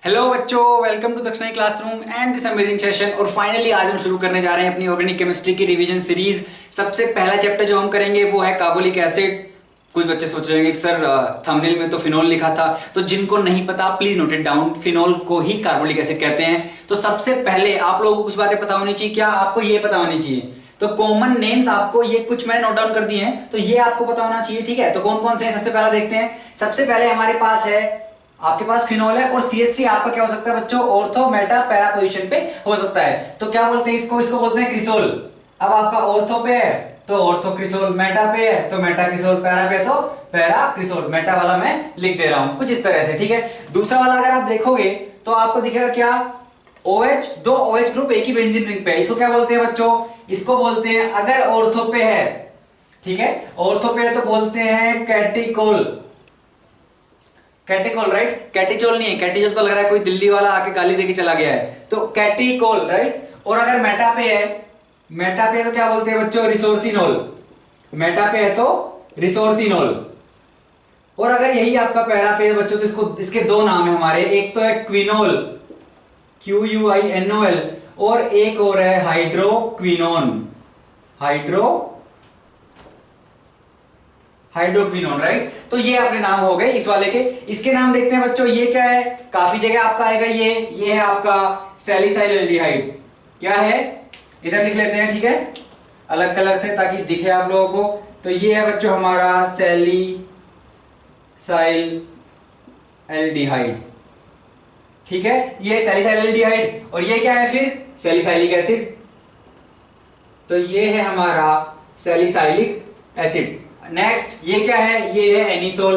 Hello बच्चों, welcome to Dakshinai classroom and this amazing session. और finally आज हम शुरू करने जा रहे हैं अपनी ऑर्गेनिक केमिस्ट्री की रिवीजन सीरीज। सबसे पहला चैप्टर जो हम करेंगे वो है कार्बोलिक एसिड। कुछ बच्चे सोच रहे होंगे कि सर थंबनेल में तो फिनोल लिखा था, तो जिनको नहीं पता please note it down, phenol को ही कार्बोलिक एसिड कहते हैं। तो सबसे पहले आप लोगों को कुछ बातें पता होनी चाहिए। क्या आपको ये पता होनी चाहिए? तो कॉमन नेम्स आपको ये कुछ मैंने नोट डाउन कर दिए हैं, तो ये आपको पता होना चाहिए। ठीक है, तो कौन कौन से हैं सबसे पहला देखते हैं। सबसे पहले हमारे पास है, आपके पास फिनोल है और CH3 आपका क्या हो सकता है बच्चों? ऑर्थो मेटा पैरा पोजीशन पे हो सकता है। तो क्या बोलते हैं इसको? इसको बोलते हैं क्रिसोल। अब आपका ऑर्थो पे है तो ऑर्थो क्रिसोल, मेटा पे है तो मेटा क्रिसोल, पैरा पे तो पैरा क्रिसोल। मेटा वाला मैं लिख दे रहा हूं कुछ इस तरह से। ठीक है, दूसरा वाला अगर आप देखोगे तो आपको दिखेगा क्या? OH, दो OH ग्रुप एक ही बेंजीन रिंग पे। इसको क्या बोलते हैं बच्चों? इसको बोलते हैं, अगर ऑर्थो पे है, ठीक है, ऑर्थो पे है तो बोलते हैं कैटिकोल। कैटिकोल, राइट? कैटिचोल नहीं है, कैटिचोल तो लग रहा है कोई दिल्ली वाला आके गाली देके चला गया है। तो कैटिकोल, राइट? और अगर मेटा पे है, मेटा पे है तो क्या बोलते हैं बच्चों? रिसोर्सिनोल। मेटा पे है तो रिसोर्सिनोल। और अगर यही आपका पैरा पे है बच्चों तो इसको, इसके दो नाम है हमारे, एक तो है क्विनोल, QUINOL, और एक और है हाइड्रोक्विनोन, हाइड्रोक्विनोन, राइट? तो ये अपने नाम हो गए इस वाले के। इसके नाम देखते हैं बच्चों, ये क्या है? काफी जगह आपका आएगा ये है आपका सैलिसाइलएल्डिहाइड। क्या है? इधर लिख लेते हैं, ठीक है, अलग कलर से ताकि दिखे आप लोगों को। तो ये है बच्चों हमारा सैलिसाइलएल्डिहाइड, ठीक है, ये सैलिसाइलएल्डिहाइड। और ये क्या है फिर? Salicylic acid. तो ये है हमारा सैलिसाइलिक एसिड। नेक्स्ट ये क्या है? ये है एनिसोल।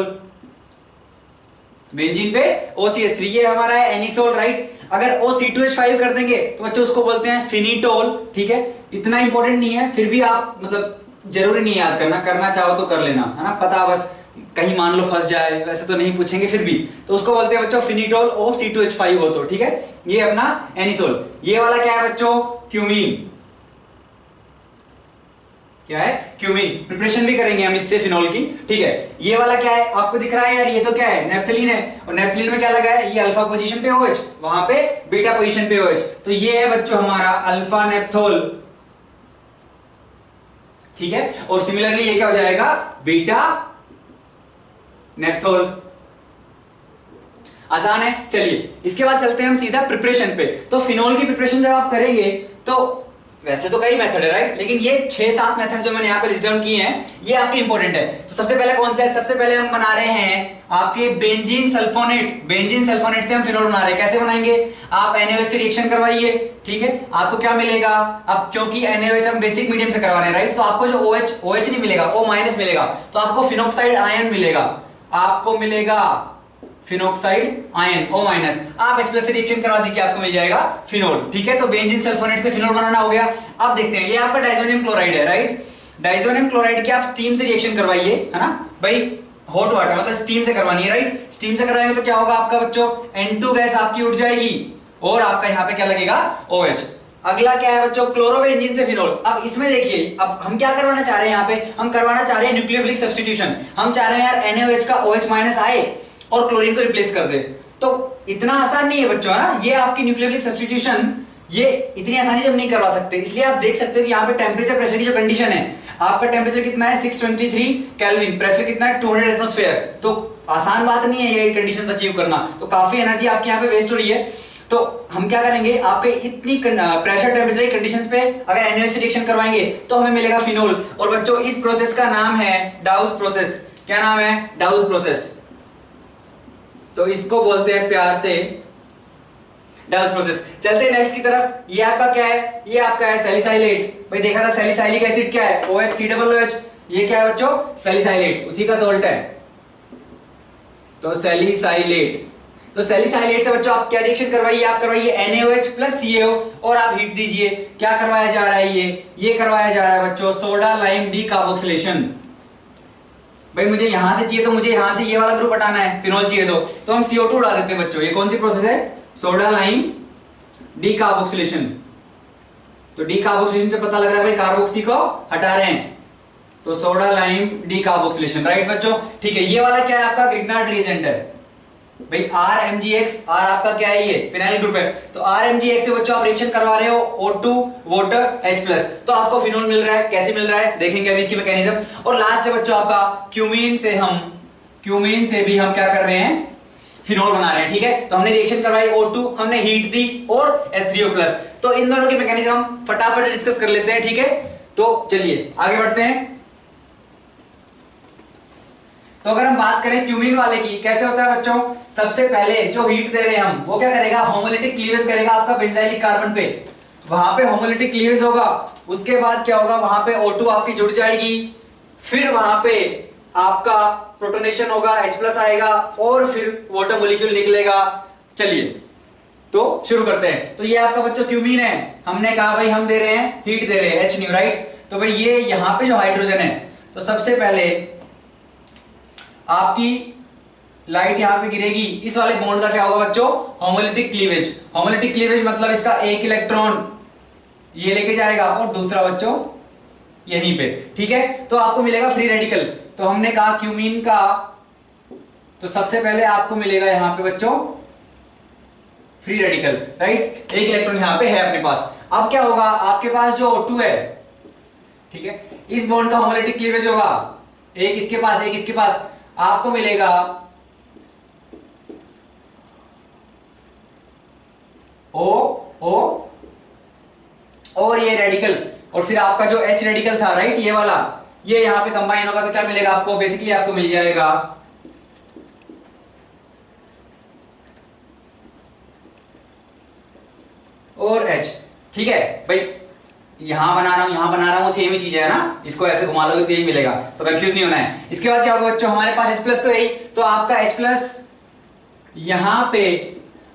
बेंजीन पे OCH3, ये हमारा है एनिसोल, राइट? अगर O C2H5 कर देंगे तो बच्चों उसको बोलते हैं फिनिटोल। ठीक है, इतना इंपॉर्टेंट नहीं है, फिर भी आप मतलब जरूरी नहीं याद करना, करना चाहो तो कर लेना, है ना, पता बस कहीं मान लो फंस जाए, वैसे तो नहीं पूछेंगे फिर भी। तो उसको बोलते हैं बच्चों फिनिटोल, O C2H5 हो तो, ठीक है, ये अपना एनिसोल। ये वाला क्या है बच्चों? क्यूमीन। क्या है? क्यूमीन। प्रिपरेशन भी करेंगे हम इससे फिनोल की, ठीक है। ये वाला क्या है आपको दिख रहा है यार? ये तो क्या है? नेफ्थलीन है। और नेफ्थलीन में क्या लगा है? ये अल्फा पोजीशन पे OH, वहां पे बीटा पोजीशन पे OH। तो ये है बच्चों हमारा अल्फा नेप्थोल, ठीक है। और सिमिलरली ये क्या हो जाएगा? Beta naphthol. आसान है। चलिए इसके बाद चलते हैं हम सीधा प्रिपरेशन पे। तो फिनोल की प्रिपरेशन जब आप करेंगे तो वैसे तो कई मेथड है, राइट, लेकिन ये 6-7 मेथड जो मैंने यहाँ पे लिस्ट डाउन किए हैं ये आपके इंपॉर्टेंट है। तो सबसे पहले कौन सा है? सबसे पहले हम बना रहे हैं आपके बेंजीन सल्फोनेट। बेंजीन सल्फोनेट से हम फिनोल बना रहे हैं। कैसे बनाएंगे? आप NaOH से रिएक्शन करवाइए, ठीक है, आपको क्या मिलेगा? अब क्योंकि NaOH हम बेसिक मीडियम से करवा रहे हैं, राइट, तो आपको जो OH नहीं मिलेगा, O- मिलेगा, तो आपको फिनोक्साइड आयन मिलेगा, आपको मिलेगा फिनोक्साइड आयन O-। आप H+ से रिएक्शन करवा दीजिए, आपको मिल जाएगा फिनोल, ठीक है। तो बेंजीन सल्फोनेट से फिनोल बनाना हो गया। अब देखते हैं, ये आपका डाइजोनियम क्लोराइड है, राइट? डाइजोनियम क्लोराइड की आप स्टीम से रिएक्शन करवाइए, है ना भाई, हॉट वाटर मतलब स्टीम से करवानी है, राइट? स्टीम से करवाएंगे तो क्या होगा आपका बच्चों? N2 गैस आपकी उठ जाएगी और आपका यहाँ पे क्या लगेगा? OH। अगला क्या है बच्चों? क्लोरोबेंजीन से फिनोल। अब इसमें देखिए, अब हम क्या करवाना चाह रहे हैं यहाँ पे? हम करवाना चाह रहे हैं न्यूक्लियोफिलिक सब्स्टिट्यूशन। हम चाह रहे हैं यार NaOH का OH- आए और क्लोरीन को रिप्लेस कर दे। तो इतना आसान नहीं है बच्चों, है ना, ये आपकी न्यूक्लियोफिलिक सब्स्टिट्यूशन ये इतनी आसानी से हम नहीं करवा सकते। इसलिए आप देख सकते हो कि यहाँ पे टेम्परेचर प्रेशर की जो कंडीशन है, आपका टेम्परेचर कितना है? 623 केल्विन, प्रेशर कितना है? 200 एटमॉस्फेयर। तो आसान बात नहीं है ये कंडीशंस अचीव करना, तो काफी एनर्जी आपकी यहाँ पे वेस्ट हो रही है। तो हम क्या करेंगे? आपके इतनी प्रेशर टेम्परेचर की कंडीशंस पे अगर NaOH से रिएक्शन करवाएंगे तो हमें मिलेगा फिनोल। और बच्चों इस प्रोसेस का नाम है डाउस प्रोसेस। क्या नाम है? डाउस प्रोसेस। तो इसको बोलते हैं प्यार से डाउस प्रोसेस। चलते हैं नेक्स्ट की तरफ। ये आपका क्या है? ये आपका है सैलिसाइलेट। भाई देखा था सैलिसाइलिक एसिड क्या है? OHCOOH। ये क्या है बच्चों? सैलिसाइलेट, उसी का सॉल्ट है, तो सैलिसाइलेट। तो सैलिसाइलेट से बच्चों आप क्या रिएक्शन करवाइए? आप करवाइए NaOH प्लस CaO और आप हीट दीजिए। क्या करवाया जा रहा है? ये करवाया जा रहा है बच्चों सोडा लाइम डीकार्बोक्सिलेशन। भाई मुझे यहां से चाहिए तो मुझे यहां से ये वाला ग्रुप हटाना है, फिनोल चाहिए तो हम CO2 उड़ा देते हैं बच्चों। ये कौन सी प्रोसेस है? Soda lime decarboxylation. तो डीकार्बोक्सिलेशन से पता लग रहा है भाई कार्बोक्सी को हटा रहे हैं, तो सोडा लाइम डीकार्बोक्सिलेशन, राइट बच्चों? ठीक है, ये वाला क्या है आपका? ग्रिग्नार्ड रिएजेंट है। भाई RMgX, R आपका क्या है, ये फिनाइल ग्रुप है, तो RMgX से बच्चों आप रिएक्शन करवा रहे हो O2 वाटर H+, तो आपको फिनोल मिल रहा है। कैसे मिल रहा है देखेंगे अभी इसकी मैकेनिज्म। और लास्ट है बच्चों आपका क्यूमीन से भी हम क्या कर रहे हैं, फिनोल बना रहे हैं। ठीक है, तो हमने रिएक्शन करवाई O2, हमने हीट दी और H3O+, तो इन दोनों की मैकेनिज्म हम फटाफट डिस्कस कर लेते हैं। ठीक है, तो चलिए आगे बढ़ते हैं। तो अगर हम बात करें क्यूमीन वाले की, कैसे होता है बच्चों, सबसे पहले जो हीट दे रहे हैं हम, वो क्या करेगा, होमोलिटिक क्लीवेज करेगा आपका बेंजाइलिक कार्बन पे, वहां पे होमोलिटिक क्लीवेज होगा। उसके बाद क्या होगा, वहां पे O2 आपकी जुड़ जाएगी, फिर वहां पे आपका प्रोटोनेशन होगा, H+ आएगा और फिर वाटर मॉलिक्यूल निकलेगा। चलिए तो शुरू करते हैं। तो ये आपका बच्चों क्यूमीन है, हमने कहा भाई हम दे रहे हैं, हीट दे रहे हैं H न्यू, राइट। तो भाई ये यहां पे जो हाइड्रोजन है, तो सबसे पहले आपकी लाइट यहां पे गिरेगी, इस वाले बॉन्ड का क्या होगा बच्चों, होमोलिटिक क्लीवेज। होमोलिटिक क्लीवेज मतलब इसका एक इलेक्ट्रॉन ये लेके जाएगा और दूसरा बच्चों यहीं पे। ठीक है, तो आपको मिलेगा फ्री रेडिकल। तो हमने कहा क्यूमीन का, तो सबसे पहले आपको मिलेगा यहां पे बच्चों फ्री रेडिकल, राइट, एक इलेक्ट्रॉन यहां पे है अपने पास। अब क्या होगा, आपके पास जो O2 है, ठीक है, इस बॉन्ड का होमोलिटिक क्लीवेज होगा, एक इसके पास एक इसके पास, आपको मिलेगा O O और ये रेडिकल, और फिर आपका जो H रेडिकल था, राइट, ये वाला, ये यहां पे कंबाइन होगा, तो क्या मिलेगा आपको, बेसिकली आपको मिल जाएगा और H। ठीक है भाई, यहां बना रहा हूं सेम ही चीज है ना, इसको ऐसे घुमा लोगे तो यही मिलेगा, तो कंफ्यूज नहीं होना है। इसके बाद क्या होगा बच्चों, हमारे पास H+ तो यही, तो आपका H+ यहां पे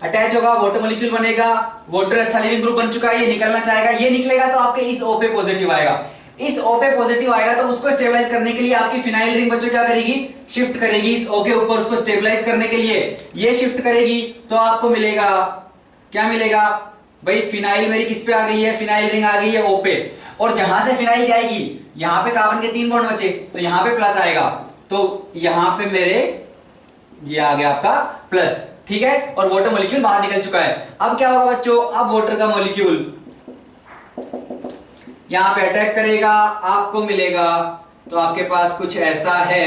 अटैच होगा, वाटर मॉलिक्यूल बनेगा, वाटर अच्छा लिविंग ग्रुप बन चुका है, ये निकलना चाहेगा, ये निकलेगा तो आपके इस O पे पॉजिटिव आएगा, इस O पे पॉजिटिव आएगा, तो उसको स्टेबलाइज करने के लिए आपकी फिनाइल रिंग बच्चों क्या करेगी, शिफ्ट करेगी इस O के ऊपर, उसको स्टेबलाइज करने के लिए ये शिफ्ट करेगी, तो आपको मिलेगा, क्या मिलेगा भाई, फिनाइल मेरी किस पे आ गई है, फिनाइल रिंग आ गई है O पे, और जहां से फिनाइल जाएगी, यहां पे कार्बन के 3 बॉन्ड बचे, तो यहां पे प्लस आएगा, तो यहां पे मेरे ये आ गया आपका प्लस। ठीक है, और वाटर मॉलिक्यूल बाहर निकल चुका है। अब क्या होगा बच्चों, अब वाटर का मॉलिक्यूल यहां पे अटैक करेगा, आपको मिलेगा, तो आपके पास कुछ ऐसा है,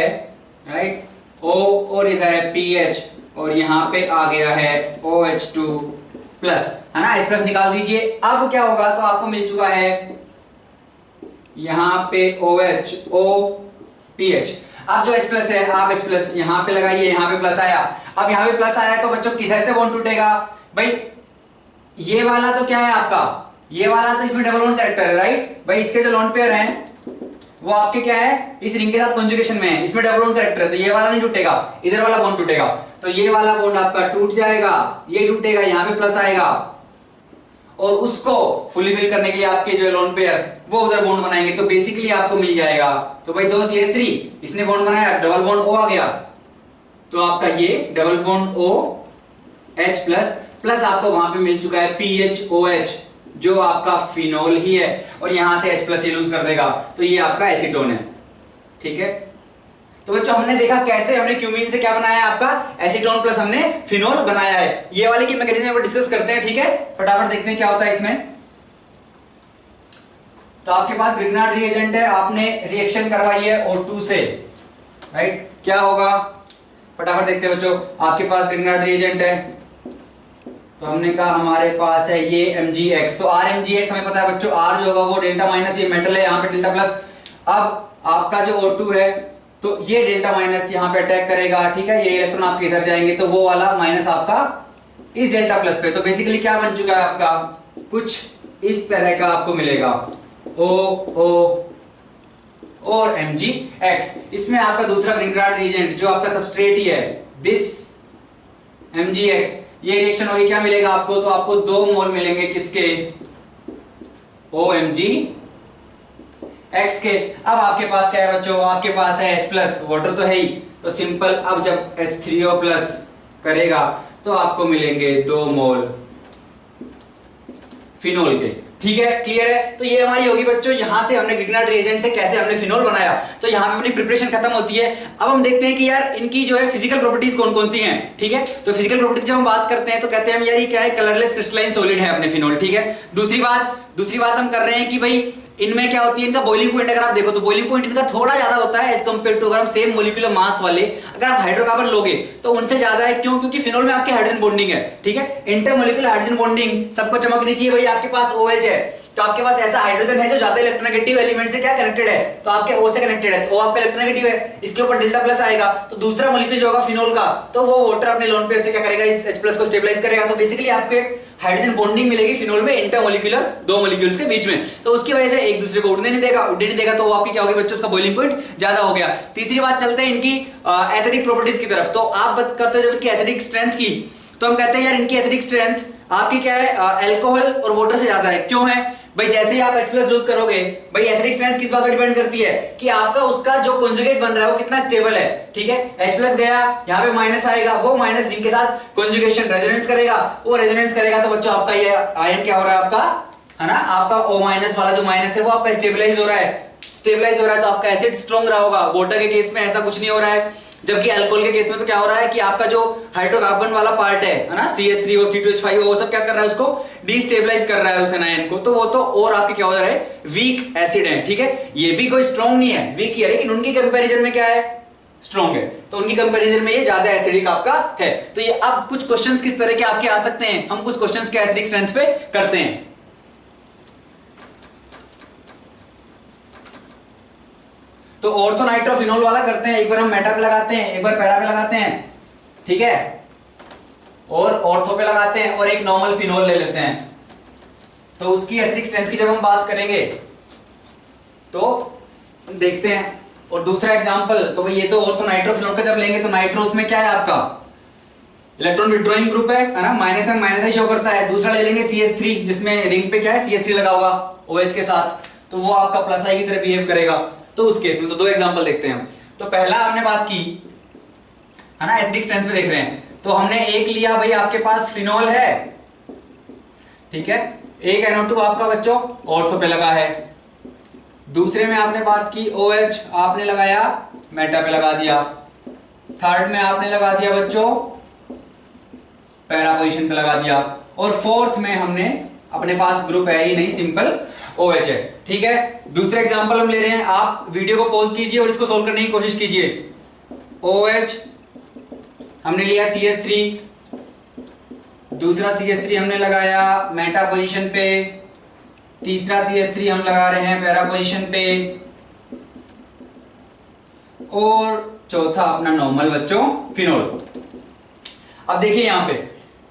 राइट, O और इधर है PH, और यहां पे आ गया है OH2 प्लस, है ना, H+ निकाल दीजिए। अब क्या होगा, तो आपको मिल चुका है यहां पे OH O PH। अब जो H+ है, आप H+ यहां पे लगाइए, यहां पे प्लस आया, अब यहां पे प्लस आया, तो बच्चों किधर से बॉन्ड टूटेगा भाई, ये वाला तो क्या है आपका, ये वाला तो इसमें डबल बॉन्ड कैरेक्टर है, राइट भाई, इसके जो लोन पेयर हैं वो आपके क्या है, इस रिंग के साथ कॉन्जुगेशन में है, इसमें डबल बॉन्ड कैरेक्टर है, तो ये वाला नहीं टूटेगा, इधर वाला बॉन्ड टूटेगा, तो ये वाला बॉन्ड आपका टूट जाएगा, ये टूटेगा, यहां पे प्लस आएगा, और उसको फुली फिल करने के लिए आपके जो लोन पेयर वो उधर बॉन्ड बनाएंगे, तो बेसिकली आपको मिल जाएगा, तो भाई 2 CH3 इसने बॉन्ड बनाया, डबल बॉन्ड O आ गया, तो आपका ये double bond O H+ plus आपको वहां पे मिल चुका है PHOH, जो आपका फिनोल ही है, और यहां से H+ ये लूज कर देगा, तो ये आपका एसीटोन है। ठीक है, तो बच्चों हमने देखा कैसे हमने क्यूमीन से क्या बनाया है, आपका एसीटोन प्लस हमने फिनोल बनाया है। ये वाले की मैकेनिज्म पर डिस्कस करते हैं। ठीक है, फटाफट देखते हैं क्या होता है इसमें। तो आपके पास ग्रिग्नार्ड रिएजेंट है, आपने रिएक्शन करवाई है O2 से, राइट, क्या होगा फटाफट देखते हैं बच्चों। आपके पास ग्रिग्नार्ड रिएजेंट है, तो हमने कहा हमारे पास है ये MgX, तो RMgX हमें पता है बच्चों, R जो होगा वो डेल्टा माइनस, ये मेटल है, यहाँ पे डेल्टा प्लस। अब आपका जो O2 है, तो ये डेल्टा माइनस यहाँ पे अटैक करेगा, ठीक है, ये इलेक्ट्रॉन आपके इधर जाएंगे, तो वो वाला माइनस आपका इस डेल्टा प्लस पे, तो बेसिकली क्या बन चुका है आपका, कुछ इस तरह का आपको मिलेगा O और MgX। इसमें आपका दूसरा ग्रिग्नार्ड रिएजेंट जो आपका सबस्ट्रेट ही है, दिस MgX, ये रिएक्शन होगी, क्या मिलेगा आपको, तो आपको 2 मोल मिलेंगे किसके, OMgX के। अब आपके पास क्या है बच्चों, आपके पास है H+, वाटर तो है ही, तो सिंपल, अब जब H3O+ करेगा तो आपको मिलेंगे 2 मोल फिनोल के। ठीक है, क्लियर है। तो ये हमारी होगी बच्चों, यहां से हमने ग्रिग्नार्ड रिएजेंट से कैसे हमने फिनोल बनाया, तो यहां पे अपनी प्रिपरेशन खत्म होती है। अब हम देखते हैं कि यार इनकी जो है फिजिकल प्रॉपर्टीज कौन कौन सी हैं। ठीक है, तो फिजिकल प्रॉपर्टीज जब हम बात करते हैं तो कहते हैं हम यार ये क्या है, कलरलेस क्रिस्टलाइन सॉलिड है अपने फिनोल। ठीक है, दूसरी बात हम कर रहे हैं कि भाई इनमें क्या होती है, इनका बॉइलिंग पॉइंट अगर आप देखो तो बॉइलिंग पॉइंट इनका थोड़ा ज्यादा होता है एज कंपेयर टू, अगर हम सेम मोलिकुलर मास वाले अगर आप हाइड्रोकार्बन लोगे तो उनसे ज्यादा है। क्यों? क्योंकि फिनोल में आपके हाइड्रोजन बॉन्डिंग है। ठीक है, इंटरमोलिकुलर हाइड्रोजन बॉन्डिंग सबको चमकनी चाहिए भाई। आपके पास OH है तो आपके पास ऐसा हाइड्रोजन है जो ज्यादा इलेक्ट्रोनेगेटिव एलिमेंट से क्या कनेक्टेड है, तो आपके O से कनेक्टेड है, तो O आपका इलेक्ट्रोनेगेटिव है, इसके ऊपर डेल्टा प्लस आएगा, तो दूसरा मॉलिक्यूल जो होगा फिनोल का, तो वो वाटर अपने लोन पेयर से क्या करेगा, इस H+ को स्टेबलाइज करेगा। तो बेसिकली आपको एक हाइड्रोजन बॉन्डिंग मिलेगी फिनोल में इंटरमोलिकुलर दो मॉलिक्यूल्स के बीच में, तो उसकी वजह से एक दूसरे को उड़ने नहीं देगा, तो वो आपकी क्या होगी बच्चों, उसका बॉइलिंग पॉइंट ज्यादा हो गया। तीसरी बात चलते हैं इनकी एसिडिक प्रॉपर्टीज की तरफ। तो आप बात करते हो जब इनकी एसिडिक स्ट्रेंथ की, तो हम कहते हैं यार इनकी एसिडिक स्ट्रेंथ आपकी क्या है, अल्कोहल और वाटर से ज्यादा है। क्यों है भाई? जैसे ही आप H+ लूज करोगे भाई, एसिडिक स्ट्रेंथ किस बात पर डिपेंड करती है कि आपका उसका जो कॉन्जुगेट बन रहा है वो कितना स्टेबल है। ठीक है, H+ गया, यहाँ पे माइनस आएगा, वो माइनस रिंग के साथ कॉन्जुगेशन रेजोनेंस करेगा, वो रेजोनेंस करेगा, तो बच्चों आपका ये आयन क्या हो रहा है आपका, है ना, आपका O- वाला जो माइनस है वो आपका स्टेबलाइज हो रहा है, तो आपका एसिड स्ट्रॉन्ग रहा होगा। वाटर के केस में ऐसा कुछ नहीं हो रहा है, जबकि अल्कोहल के केस में तो क्या हो रहा है कि आपका जो हाइड्रोकार्बन वाला पार्ट है ना, CH3O C2H5O, वो सब क्या कर रहा है, उसको डिस्टेबलाइज कर रहा है उस एनायन को, तो वो तो और आपके क्या हो रहा है, वीक एसिड है। ठीक है, ये भी कोई स्ट्रॉन्ग नहीं है, वीक ही है, लेकिन उनकी कंपैरिजन में क्या है, स्ट्रॉन्ग है, तो उनकी कंपैरिजन में ये ज्यादा एसिडिक आपका है। तो ये अब कुछ क्वेश्चंस किस तरह के आपके आ सकते हैं, हम कुछ क्वेश्चंस के एसिडिक स्ट्रेंथ पे करते हैं। तो ऑर्थोनाइट्रोफिनोल वाला करते हैं, एक बार हम मेटा पे लगाते हैं, एक बार पैरा पे लगाते हैं। ठीक है, और ऑर्थो पे लगाते हैं, और एक नॉर्मल फिनोल ले लेते हैं। तो उसकी एसिडिक स्ट्रेंथ की जब हम बात करेंगे तो देखते हैं। और दूसरा एग्जांपल, तो भाई ये तो ऑर्थोनाइट्रोफिनोल का जब लेंगे तो नाइट्रो उसमें क्या है आपका इलेक्ट्रॉन विड्रॉइंग ग्रुप है ना, -M- शो करता है। दूसरा ले लेंगे CH3, जिसमें रिंग पे क्या है, CH3 लगा होगा OH के साथ, तो वो आपका प्लस आई की तरह बिहेव करेगा। तो उस केस में तो दो एग्जांपल देखते हैं हम। तो पहला हमने बात की है ना, एसिडिक स्ट्रेंथ पे देख रहे हैं, तो हमने एक लिया भाई आपके पास फिनोल है, ठीक है, एक NO2 आपका बच्चों ऑर्थो पे लगा है। दूसरे में आपने बात की OH, आपने लगाया मेटा पे लगा दिया। थर्ड में आपने लगा दिया बच्चों पैरा पोजीशन पे लगा दिया। और फोर्थ में हमने अपने पास ग्रुप है ही नहीं, सिंपल OH है। ठीक है, दूसरा एग्जांपल हम ले रहे हैं, आप वीडियो को पॉज कीजिए और इसको सोल्व करने की कोशिश कीजिए। OH हमने लिया CH3, दूसरा CH3 हमने लगाया मेटा पोजीशन पे, तीसरा CH3 हम लगा रहे हैं पैरा पोजीशन पे, और चौथा अपना नॉर्मल बच्चों फिनोल। अब देखिए यहां पे,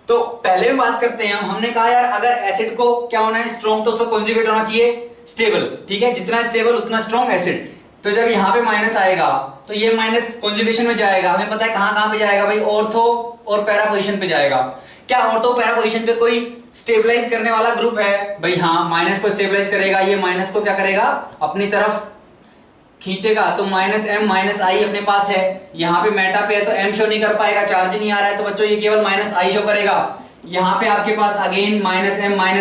तो पहले में बात करते हैं हमने कहा यार अगर एसिड को क्या होना है, स्ट्रॉन्ग, तो उसको कॉन्जुगेट होना चाहिए स्टेबल। ठीक है, जितना स्टेबल उतना स्ट्रॉन्ग एसिड। तो जब यहाँ पे माइनस आएगा तो ये माइनस कॉन्जुगेशन में जाएगा, हमें पता है कहां कहां पे जाएगा भाई, ऑर्थो और पैरा पोजीशन पे जाएगा। क्या ऑर्थो पैरा पोजीशन पे कोई स्टेबलाइज करने वाला ग्रुप है भाई? हाँ, माइनस को स्टेबलाइज करेगा, ये माइनस को क्या करेगा अपनी तरफ खींचेगा, तो -M - I अपने पास है। यहाँ पे मेटा पे है तो M शो नहीं कर पाएगा, चार्ज नहीं आ रहा है, तो बच्चों ये केवल -I शो करेगा। यहाँ पे आपके पास अगेन -M -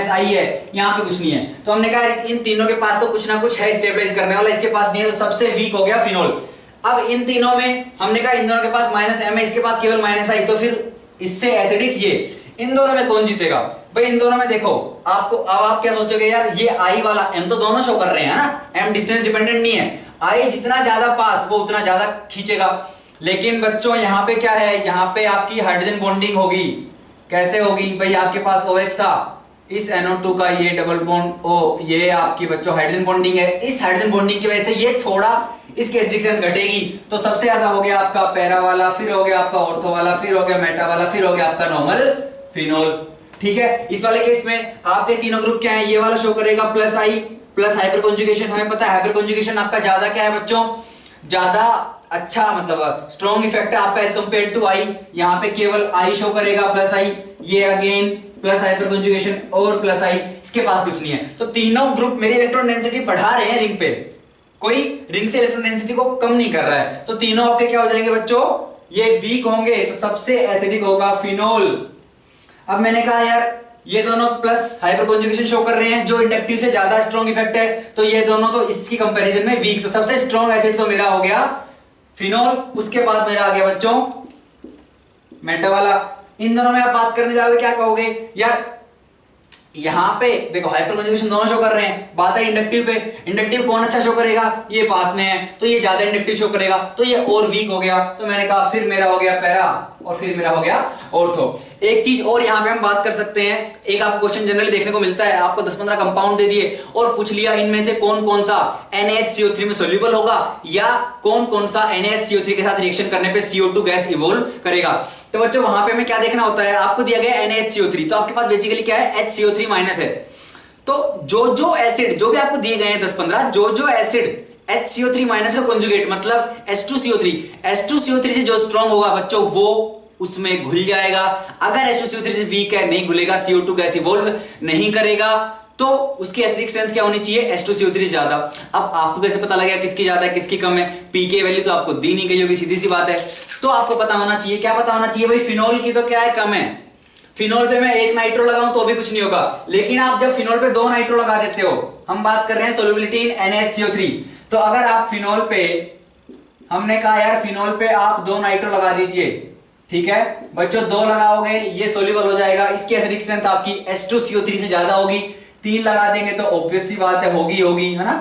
I है, यहाँ पे कुछ नहीं है। तो हमने कहा इन तीनों के पास तो कुछ ना कुछ है स्टेबलाइज करने वाला, इसके पास नहीं है, तो सबसे वीक हो गया फिनोल। अब इन तीनों में हमने कहा इन दोनों के पास -M है, इसके पास केवल -I, तो फिर इससे एसिडिक ये, इन दोनों में कौन जीतेगा भाई? इन दोनों में देखो आपको, अब आप क्या सोचोगे यार, ये I वाला M तो दोनों शो कर रहे हैं ना, M डिस्टेंस डिपेंडेंट नहीं है, I जितना ज्यादा पास वो उतना ज्यादा खींचेगा। लेकिन बच्चों यहाँ पे क्या है, यहाँ पे आपकी हाइड्रोजन बॉन्डिंग होगी। कैसे होगी भाई? आपके पास OH था, इस NO2 का ये डबल बॉन्ड O, ये आपकी बच्चों हाइड्रोजन बॉन्डिंग है। इस हाइड्रोजन बॉन्डिंग की वजह से ये थोड़ा इसकी एसिडिक स्ट्रेंथ घटेगी, तो सबसे ज्यादा हो गया आपका पैरा वाला, फिर हो गया आपका ऑर्थो वाला, फिर हो गया मेटा वाला, फिर हो गया आपका नॉर्मल फिनोल। ठीक है, इस वाले केस में आपके तीनों ग्रुप क्या है, ये वाला शो करेगा +I प्लस हाइपर कॉन्जुगेशन। हमें पता है हाइपर कॉन्जुगेशन आपका ज्यादा क्या है बच्चों, ज्यादा अच्छा मतलब स्ट्रॉन्ग इफेक्ट है आपका एज कंपेयर टू I। यहाँ पे केवल I शो करेगा +I, ये अगेन प्लस हाइपर कॉन्जुगेशन और +I, इसके पास कुछ नहीं है। तो तीनों ग्रुप मेरी इलेक्ट्रॉन डेंसिटी बढ़ा रहे हैं रिंग पे, कोई रिंग से इलेक्ट्रॉन डेंसिटी को कम नहीं कर रहा है। तो तीनों आपके क्या हो जाएंगे बच्चों, ये वीक होंगे, तो सबसे एसिडिक होगा फिनोल। अब मैंने कहा यार ये दोनों प्लस हाइपर कॉन्जुगेशन शो कर रहे हैं, जो इंडक्टिव से ज्यादा स्ट्रॉन्ग इफेक्ट है, तो ये दोनों तो इसकी कंपैरिजन में वीक। तो सबसे स्ट्रॉन्ग एसिड तो मेरा हो गया फिनोल, उसके बाद मेरा आ गया बच्चों मेटा वाला। इन दोनों में आप बात करने जाओगे क्या कहोगे यार, यहां पे देखो हाइपर कॉन्जुगेशन दोनों शो कर रहे हैं, बात है इंडक्टिव पे, इंडक्टिव कौन अच्छा शो करेगा, ये पास में है तो ये ज्यादा इंडक्टिव शो करेगा, तो ये और वीक हो गया। तो मैंने कहा फिर मेरा हो गया पैरा और फिर मेरा हो गया ऑर्थो। एक चीज और यहां पे हम बात कर सकते हैं, एक आप क्वेश्चन जनरली देखने को मिलता है, आपको 10-15 कंपाउंड दे दिए और पूछ लिया इनमें से कौन कौन सा NaHCO3 में सोल्यूबल होगा या कौन कौन सा NaHCO3 के साथ रिएक्शन करने पे CO2 गैस इवोल्व करेगा। तो बच्चों वहां पे हमें क्या देखना होता है, आपको दिया गया NaHCO3, तो आपके पास बेसिकली क्या है HCO3 माइनस है। तो जो एसिड जो भी आपको दिए गए हैं 10-15, जो एसिड HCO3 माइनस का कॉन्जुगेट मतलब H2CO3 से जो स्ट्रॉन्ग होगा बच्चों वो उसमें घुल जाएगा। अगर H2CO3 से वीक है, नहीं घुलेगा, CO2 गैस इवॉल्व नहीं करेगा, तो उसकी एसिडिक स्ट्रेंथ क्या होनी चाहिए, H2CO3 ज्यादा। अब आपको कैसे पता लगेगा किसकी ज्यादा है किसकी कम है, पीके वैल्यू तो आपको दी नहीं गई होगी, सीधी सी बात है। तो आपको पता होना चाहिए, क्या पता होना चाहिए भाई, फिनोल की तो क्या है, कम है। फिनोल पे मैं एक नाइट्रो लगाऊं तो भी कुछ नहीं होगा, लेकिन आप जब फिनोल पे 2 नाइट्रो लगा देते हो, हम बात कर रहे हैं सोल्युबिलिटी इन NaHCO3, तो अगर आप फिनोल पे, हमने कहा यार फिनोल पे आप 2 नाइट्रो लगा दीजिए, ठीक है बच्चों, 2 लगाओगे ये सोल्यूबल हो जाएगा, इसकी एसिडिक स्ट्रेंथ आपकी H2CO3 से ज्यादा होगी। 3 लगा देंगे तो ऑब्वियस सी बात है होगी है ना,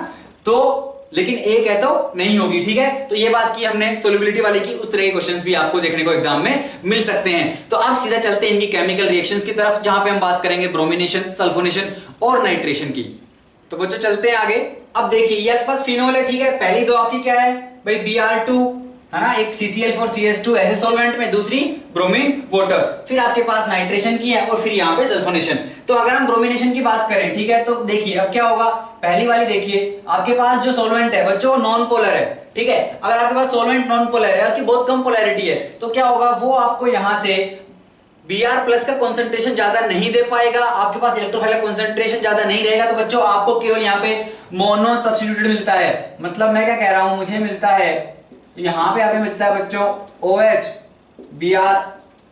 तो लेकिन एक है तो नहीं होगी, ठीक है। तो ये बात की हमने सोल्युबिलिटी वाले की, उस तरह के क्वेश्चंस भी आपको देखने को एग्जाम में मिल सकते हैं। तो आप सीधा चलते हैं इनकी केमिकल रिएक्शंस की तरफ, जहां पे हम बात करेंगे ब्रोमिनेशन, सल्फोनेशन और नाइट्रेशन की। तो बच्चों चलते हैं आगे। अब देखिए ये आपके पास फिनोल है, ठीक है, पहली दो आपकी क्या है भाई Br2 है ना, एक CCl4CH2 ऐसे सॉल्वेंट में, दूसरी ब्रोमीन वाटर, फिर आपके पास नाइट्रेशन की है और फिर यहाँ पे सल्फोनेशन। तो अगर हम ब्रोमिनेशन की बात करें, ठीक है, तो देखिए अब क्या होगा, पहली वाली देखिए आपके पास जो सॉल्वेंट है बच्चों नॉन पोलर है, ठीक है। अगर आपके पास सॉल्वेंट नॉन पोलर है, उसकी बहुत कम पोलैरिटी है, तो क्या होगा, वो आपको यहां से Br+ का कॉन्सेंट्रेशन ज्यादा नहीं दे पाएगा, आपके पास इलेक्ट्रोफाइल कॉन्सेंट्रेशन ज्यादा नहीं रहेगा, तो बच्चों आपको केवल यहाँ पे मोनो सब्स्टिट्यूटेड मिलता है। मतलब मैं क्या कह रहा हूं, मुझे मिलता है यहां पे आपको मिलता है बच्चों OH Br,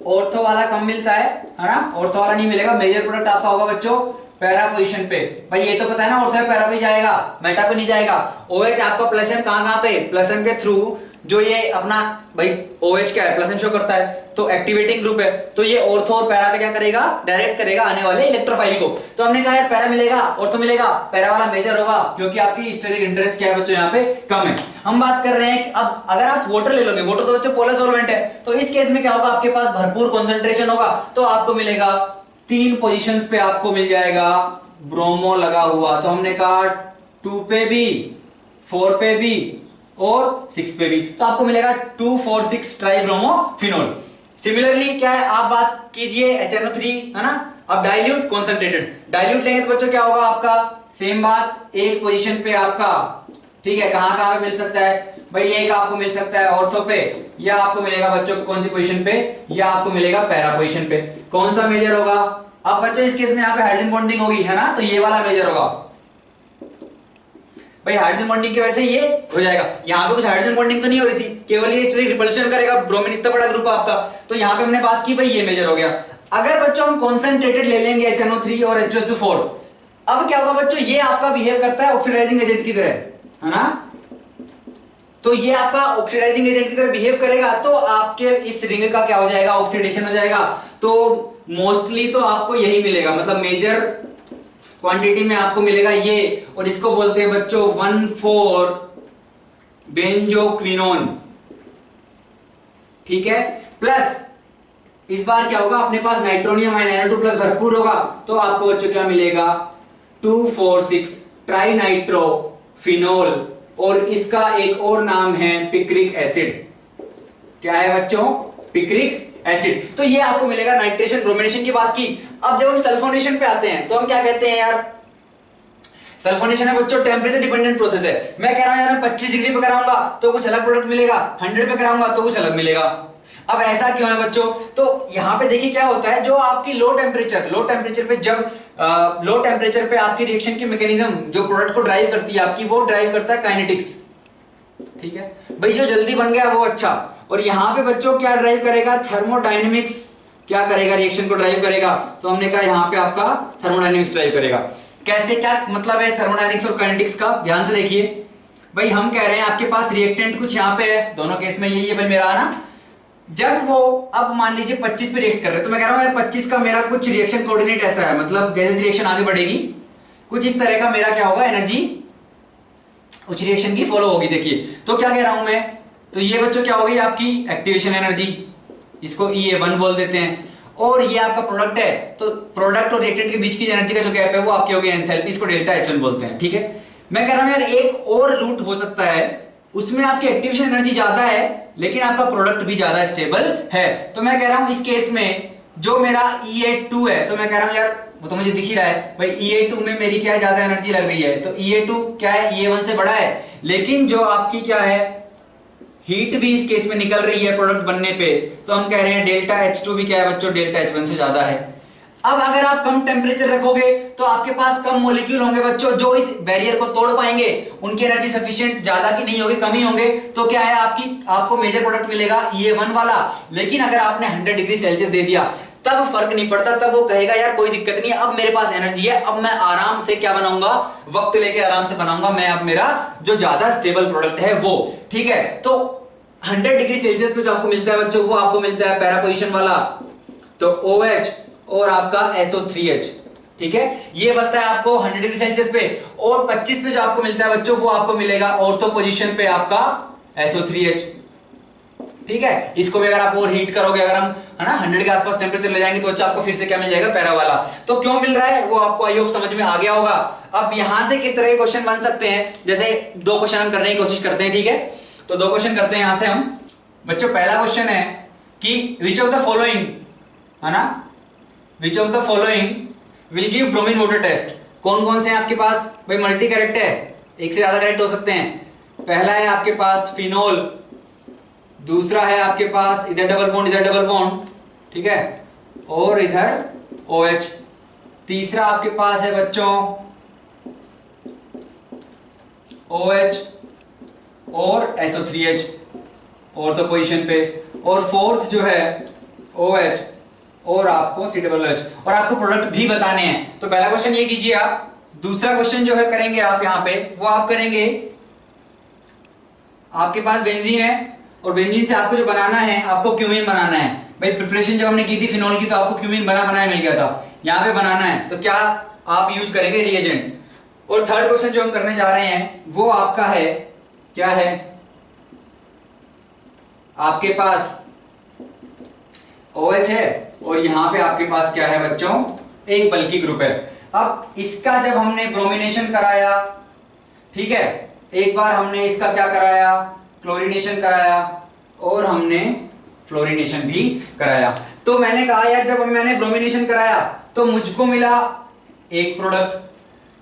ऑर्थो वाला कम मिलता है ना, ऑर्थो वाला नहीं मिलेगा। मेजर प्रोडक्ट आपका होगा बच्चों पैरा पोजीशन पे, भाई ये तो पता है ना, ऑर्थो पैरा पे जाएगा, मेटा पे नहीं जाएगा। OH आपका प्लस एम कहां पे, प्लस एम के थ्रू, जो ये अपना भाई OH क्या है, प्लस एम शो करता है, तो एक्टिवेटिंग ग्रुप है, तो ये ऑर्थो और पैरा पे क्या करेगा, डायरेक्ट करेगा आने वाले इलेक्ट्रोफाइल को। तो हमने कहा यार पैरा मिलेगा, ऑर्थो मिलेगा, पैरा वाला मेजर होगा, क्योंकि आपकी स्टेरिक हिंड्रेंस क्या है बच्चों यहाँ पे कम है। हम बात कर रहे हैं कि अब अगर आप वाटर ले लोगे, वाटर तो बच्चों पोलर सॉल्वेंट है, तो इस केस में क्या होगा, आपके पास भरपूर कॉन्सेंट्रेशन होगा, तो आपको मिलेगा 3 पोजिशन पे आपको मिल जाएगा ब्रोमो लगा हुआ। तो हमने कहा 2 पे भी, 4 पे भी और 6 पे भी, तो आपको मिलेगा 2,4,6 ट्राइब्रोमो फिनोल। सिमिलरली क्या है, आप बात कीजिए HNO3 है ना, अब डाइल्यूट कॉन्सेंट्रेटेड, डाइल्यूट लेंगे तो बच्चों क्या होगा आपका, सेम बात, एक पोजीशन पे आपका, ठीक है, कहां कहां पे मिल सकता है भाई, एक आपको मिल सकता है ऑर्थो पे, या आपको मिलेगा बच्चों कौन सी पोजीशन पे, या आपको मिलेगा पैरा पोजीशन पे। कौन सा मेजर होगा, अब बच्चों इस केस में यहाँ पे हाइड्रोजन बॉन्डिंग होगी है ना, तो ये वाला मेजर होगा भाई, हाइड्रोजन बॉन्डिंग की वजह से ये हो जाएगा। यहाँ पे कुछ हाइड्रोजन बॉन्डिंग तो नहीं हो रही थी, केवल ये स्टेरिक रिपल्शन करेगा, ब्रोमीन इतना बड़ा ग्रुप आपका, तो यहाँ पे हमने बात की भाई ये मेजर हो गया। अगर बच्चों हम कॉन्सेंट्रेटेड ले लेंगे HNO3 और H2SO4, अब क्या होगा बच्चों, ये आपका बिहेव करता है ऑक्सीडाइजिंग एजेंट की तरह है ना, तो ये आपका ऑक्सीडाइजिंग एजेंट की तरह बिहेव करेगा, तो आपके इस रिंग का क्या हो जाएगा, ऑक्सीडेशन हो जाएगा। तो मोस्टली तो आपको यही मिलेगा, मतलब मेजर क्वांटिटी में आपको मिलेगा ये, और इसको बोलते हैं बच्चों 1,4-बेंजोक्विनोन, ठीक है। प्लस इस बार क्या होगा, अपने पास नाइट्रोनियम आयन NO2+ भरपूर होगा, तो आपको बच्चों क्या मिलेगा 2,4,6 ट्राइनाइट्रोफिनोल, और इसका एक और नाम है पिक्रिक एसिड। क्या है बच्चों, पिक्रिक एसिड। तो ये आपको मिलेगा नाइट्रेशन ब्रोमिनेशन की बात की। अब जब हम सल्फोनेशन पे आते हैं, तो हम क्या कहते हैं यार, सल्फोनेशन है बच्चों टेम्परेचर डिपेंडेंट प्रोसेस है। मैं कह रहा हूं यार 25 डिग्री पे कराऊंगा तो कुछ अलग प्रोडक्ट मिलेगा, 100 पे कराऊंगा तो कुछ अलग मिलेगा। अब ऐसा क्यों है बच्चों, तो यहां पे देखिए क्या होता है, जो आपकी लो टेम्परेचर पे, जब लो टेम्परेचर पे आपकी रिएक्शन की मैकेनिज्म जो प्रोडक्ट को ड्राइव करती है आपकी, वो ड्राइव करता है काइनेटिक्स, ठीक है भाई, जो जल्दी बन गया वो अच्छा। और यहां पे बच्चों क्या ड्राइव करेगा, थर्मोडायनेमिक्स क्या करेगा, रिएक्शन को ड्राइव करेगा। तो हमने कहा यहाँ पे आपका थर्मोडायनेमिक्स ड्राइव करेगा। कैसे, क्या मतलब है थर्मोडायनेमिक्स और काइनेटिक्स का, ध्यान से देखिए भाई। हम कह रहे हैं आपके पास रिएक्टेंट कुछ यहाँ पे है, दोनों केस में यही है भाई मेरा ना। जब वो अब मान लीजिए 25 पे रिएक्ट कर रहे हैं, तो मैं कह रहा हूं यार 25 का मेरा कुछ रिएक्शन कोऑर्डिनेट ऐसा है, मतलब जैसे रिएक्शन आगे बढ़ेगी कुछ इस तरह का मेरा क्या होगा, एनर्जी उस रिएक्शन की फॉलो होगी। देखिए तो क्या कह रहा हूं मैं, तो ये बच्चों क्या होगी आपकी एक्टिवेशन एनर्जी, इसको EA1 बोल देते हैं। और ये आपका प्रोडक्ट है, तो प्रोडक्ट और रिएक्टेंट के बीच की एनर्जी का जो गैप है वो आपकी होगी एंथैल्पी, इसको डेल्टा H1 बोलते हैं। ठीक है, मैं कह रहा हूं यार एक और रूट हो सकता है, उसमें आपकी एक्टिवेशन एनर्जी ज्यादा है लेकिन आपका प्रोडक्ट भी ज्यादा स्टेबल है। तो मैं कह रहा हूं इस केस में जो मेरा EA2 है, तो मैं कह रहा हूं यार वो तो मुझे दिख ही रहा है भाई, EA2 में मेरी क्या ज्यादा एनर्जी लग रही है, तो EA2 क्या है, EA1 से बड़ा है। लेकिन जो आपकी क्या है, हीट भी इस केस में निकल रही है प्रोडक्ट बनने पे, तो हम कह रहे हैं डेल्टा H2 भी क्या है बच्चों, डेल्टा H1 से ज्यादा है। अब अगर आप कम टेम्परेचर रखोगे तो आपके पास कम मॉलिक्यूल होंगे बच्चों जो इस बैरियर को तोड़ पाएंगे, उनकी एनर्जी सफिशिएंट ज्यादा की नहीं होगी, कम ही होंगे। तो क्या है आपको मेजर प्रोडक्ट मिलेगा EA1 वाला। लेकिन अगर आपने 100 डिग्री सेल्सियस दे दिया तब फर्क नहीं पड़ता, तब वो कहेगा यार कोई दिक्कत नहीं है, अब मेरे पास एनर्जी है, अब मैं आराम से क्या बनाऊंगा, वक्त लेके आराम से बनाऊंगा मैं अब मेरा जो ज्यादा स्टेबल प्रोडक्ट है वो। ठीक है, तो 100 डिग्री सेल्सियस पे जो आपको मिलता है बच्चों वो आपको मिलता है पैरा पोजीशन वाला, तो OH और आपका SO3H। ठीक है, ये बनता है आपको 100 डिग्री सेल्सियस पे। और 25 पे जो आपको मिलता है बच्चों वो आपको मिलेगा ऑर्थो पोजीशन पे आपका SO3H। ठीक है, इसको भी अगर आप और हीट करोगे, अगर हम है ना 100 के आसपास टेम्परेचर ले जाएंगे तो अच्छा आपको फिर से क्या मिल जाएगा, पैरा वाला। तो क्यों मिल रहा है वो आपको आई होप समझ में आ गया होगा। अब यहां से किस तरह के क्वेश्चन बन सकते हैं, जैसे 2 क्वेश्चन हम करने की कोशिश करते हैं। ठीक है, तो 2 क्वेश्चन करते हैं यहां से हम बच्चों। पहला क्वेश्चन है कि विच ऑफ द फॉलोइंग, है ना, which of the following will give bromine water test. कौन कौन से हैं आपके पास भाई, मल्टी करेक्ट है, एक से ज्यादा करेक्ट हो सकते हैं। पहला है आपके पास फिनोल, दूसरा है आपके पास इधर डबल बॉन्ड इधर डबल बॉन्ड, ठीक है, और इधर OH। तीसरा आपके पास है बच्चों OH और SO3H और तो पोजीशन पे, और फोर्थ जो है OH और आपको COOH, और आपको प्रोडक्ट भी बताने हैं। तो पहला क्वेश्चन ये कीजिए आप। दूसरा क्वेश्चन जो है करेंगे आप यहां पे, वो आप करेंगे, आपके पास बेंजीन है और बेंजीन से आपको जो बनाना है, आपको क्यूमीन बनाना है। भाई प्रिपरेशन जब हमने की थी फिनोल की तो आपको क्यूमीन बनाया मिल गया था, यहां पे बनाना है तो क्या आप यूज करेंगे, रिएजेंट। और थर्ड क्वेश्चन जो हम करने जा रहे हैं वो आपका है, क्या है, आपके पास OH है और यहां पे आपके पास क्या है बच्चों, एक बल्कि ग्रुप है। अब इसका जब हमने ब्रोमिनेशन कराया, ठीक है, एक बार हमने इसका क्या कराया, क्लोरीनेशन कराया और हमने फ्लोरीनेशन भी कराया। तो मैंने कहा यार जब मैंने ब्रोमिनेशन कराया तो मुझको मिला एक प्रोडक्ट,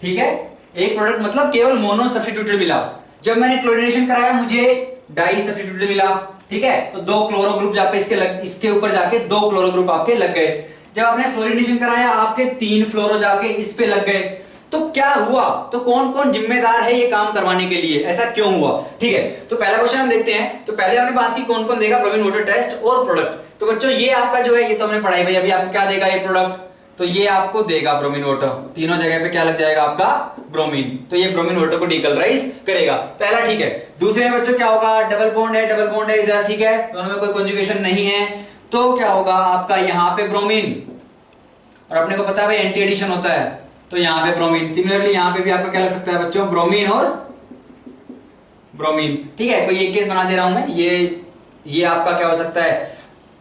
ठीक है, एक प्रोडक्ट मतलब केवल मोनो सब्स्टिट्यूटेड मिला। जब मैंने क्लोरीनेशन कराया मुझे डाई सब्स्टिट्यूटेड मिला, ठीक है, तो 2 क्लोरो ग्रुप जाके इसके ऊपर जाके 2 क्लोरो ग्रुप आपके लग गए। जब आपने फ्लोरीनेशन कराया आपके 3 फ्लोरो जाके इस पे लग गए। तो क्या हुआ, तो कौन कौन जिम्मेदार है ये काम करवाने के लिए, ऐसा क्यों हुआ। ठीक है, तो पहला क्वेश्चन हम देखते हैं। तो पहले हमने बात की कौन कौन देगा ब्रोमीन वाटर टेस्ट और प्रोडक्ट। तो बच्चों ये आपका जो है ये तो हमने पढ़ाई भाई, अभी आपको क्या देगा ये प्रोडक्ट, तो ये आपको देगा ब्रोमीन वाटर, तीनों जगह पे क्या लग जाएगा आपका ब्रोमीन, तो ये ब्रोमीन वाटर को डीकलराइज करेगा, पहला। ठीक है, दूसरे में बच्चों क्या होगा, डबल बॉन्ड है, डबल बॉन्ड है इधर, ठीक है, दोनों में कोई कॉन्जुगेशन नहीं है, तो क्या होगा आपका यहाँ पे ब्रोमीन, और अपने को पता है भाई एंटी एडिशन होता है तो यहाँ पे ब्रोमीन। सिमिलरली यहाँ पे भी आपका क्या लग सकता है बच्चों, ब्रोमीन और ब्रोमीन। ठीक है, कोई एक केस बना दे रहा हूं मैं, ये आपका क्या हो सकता है,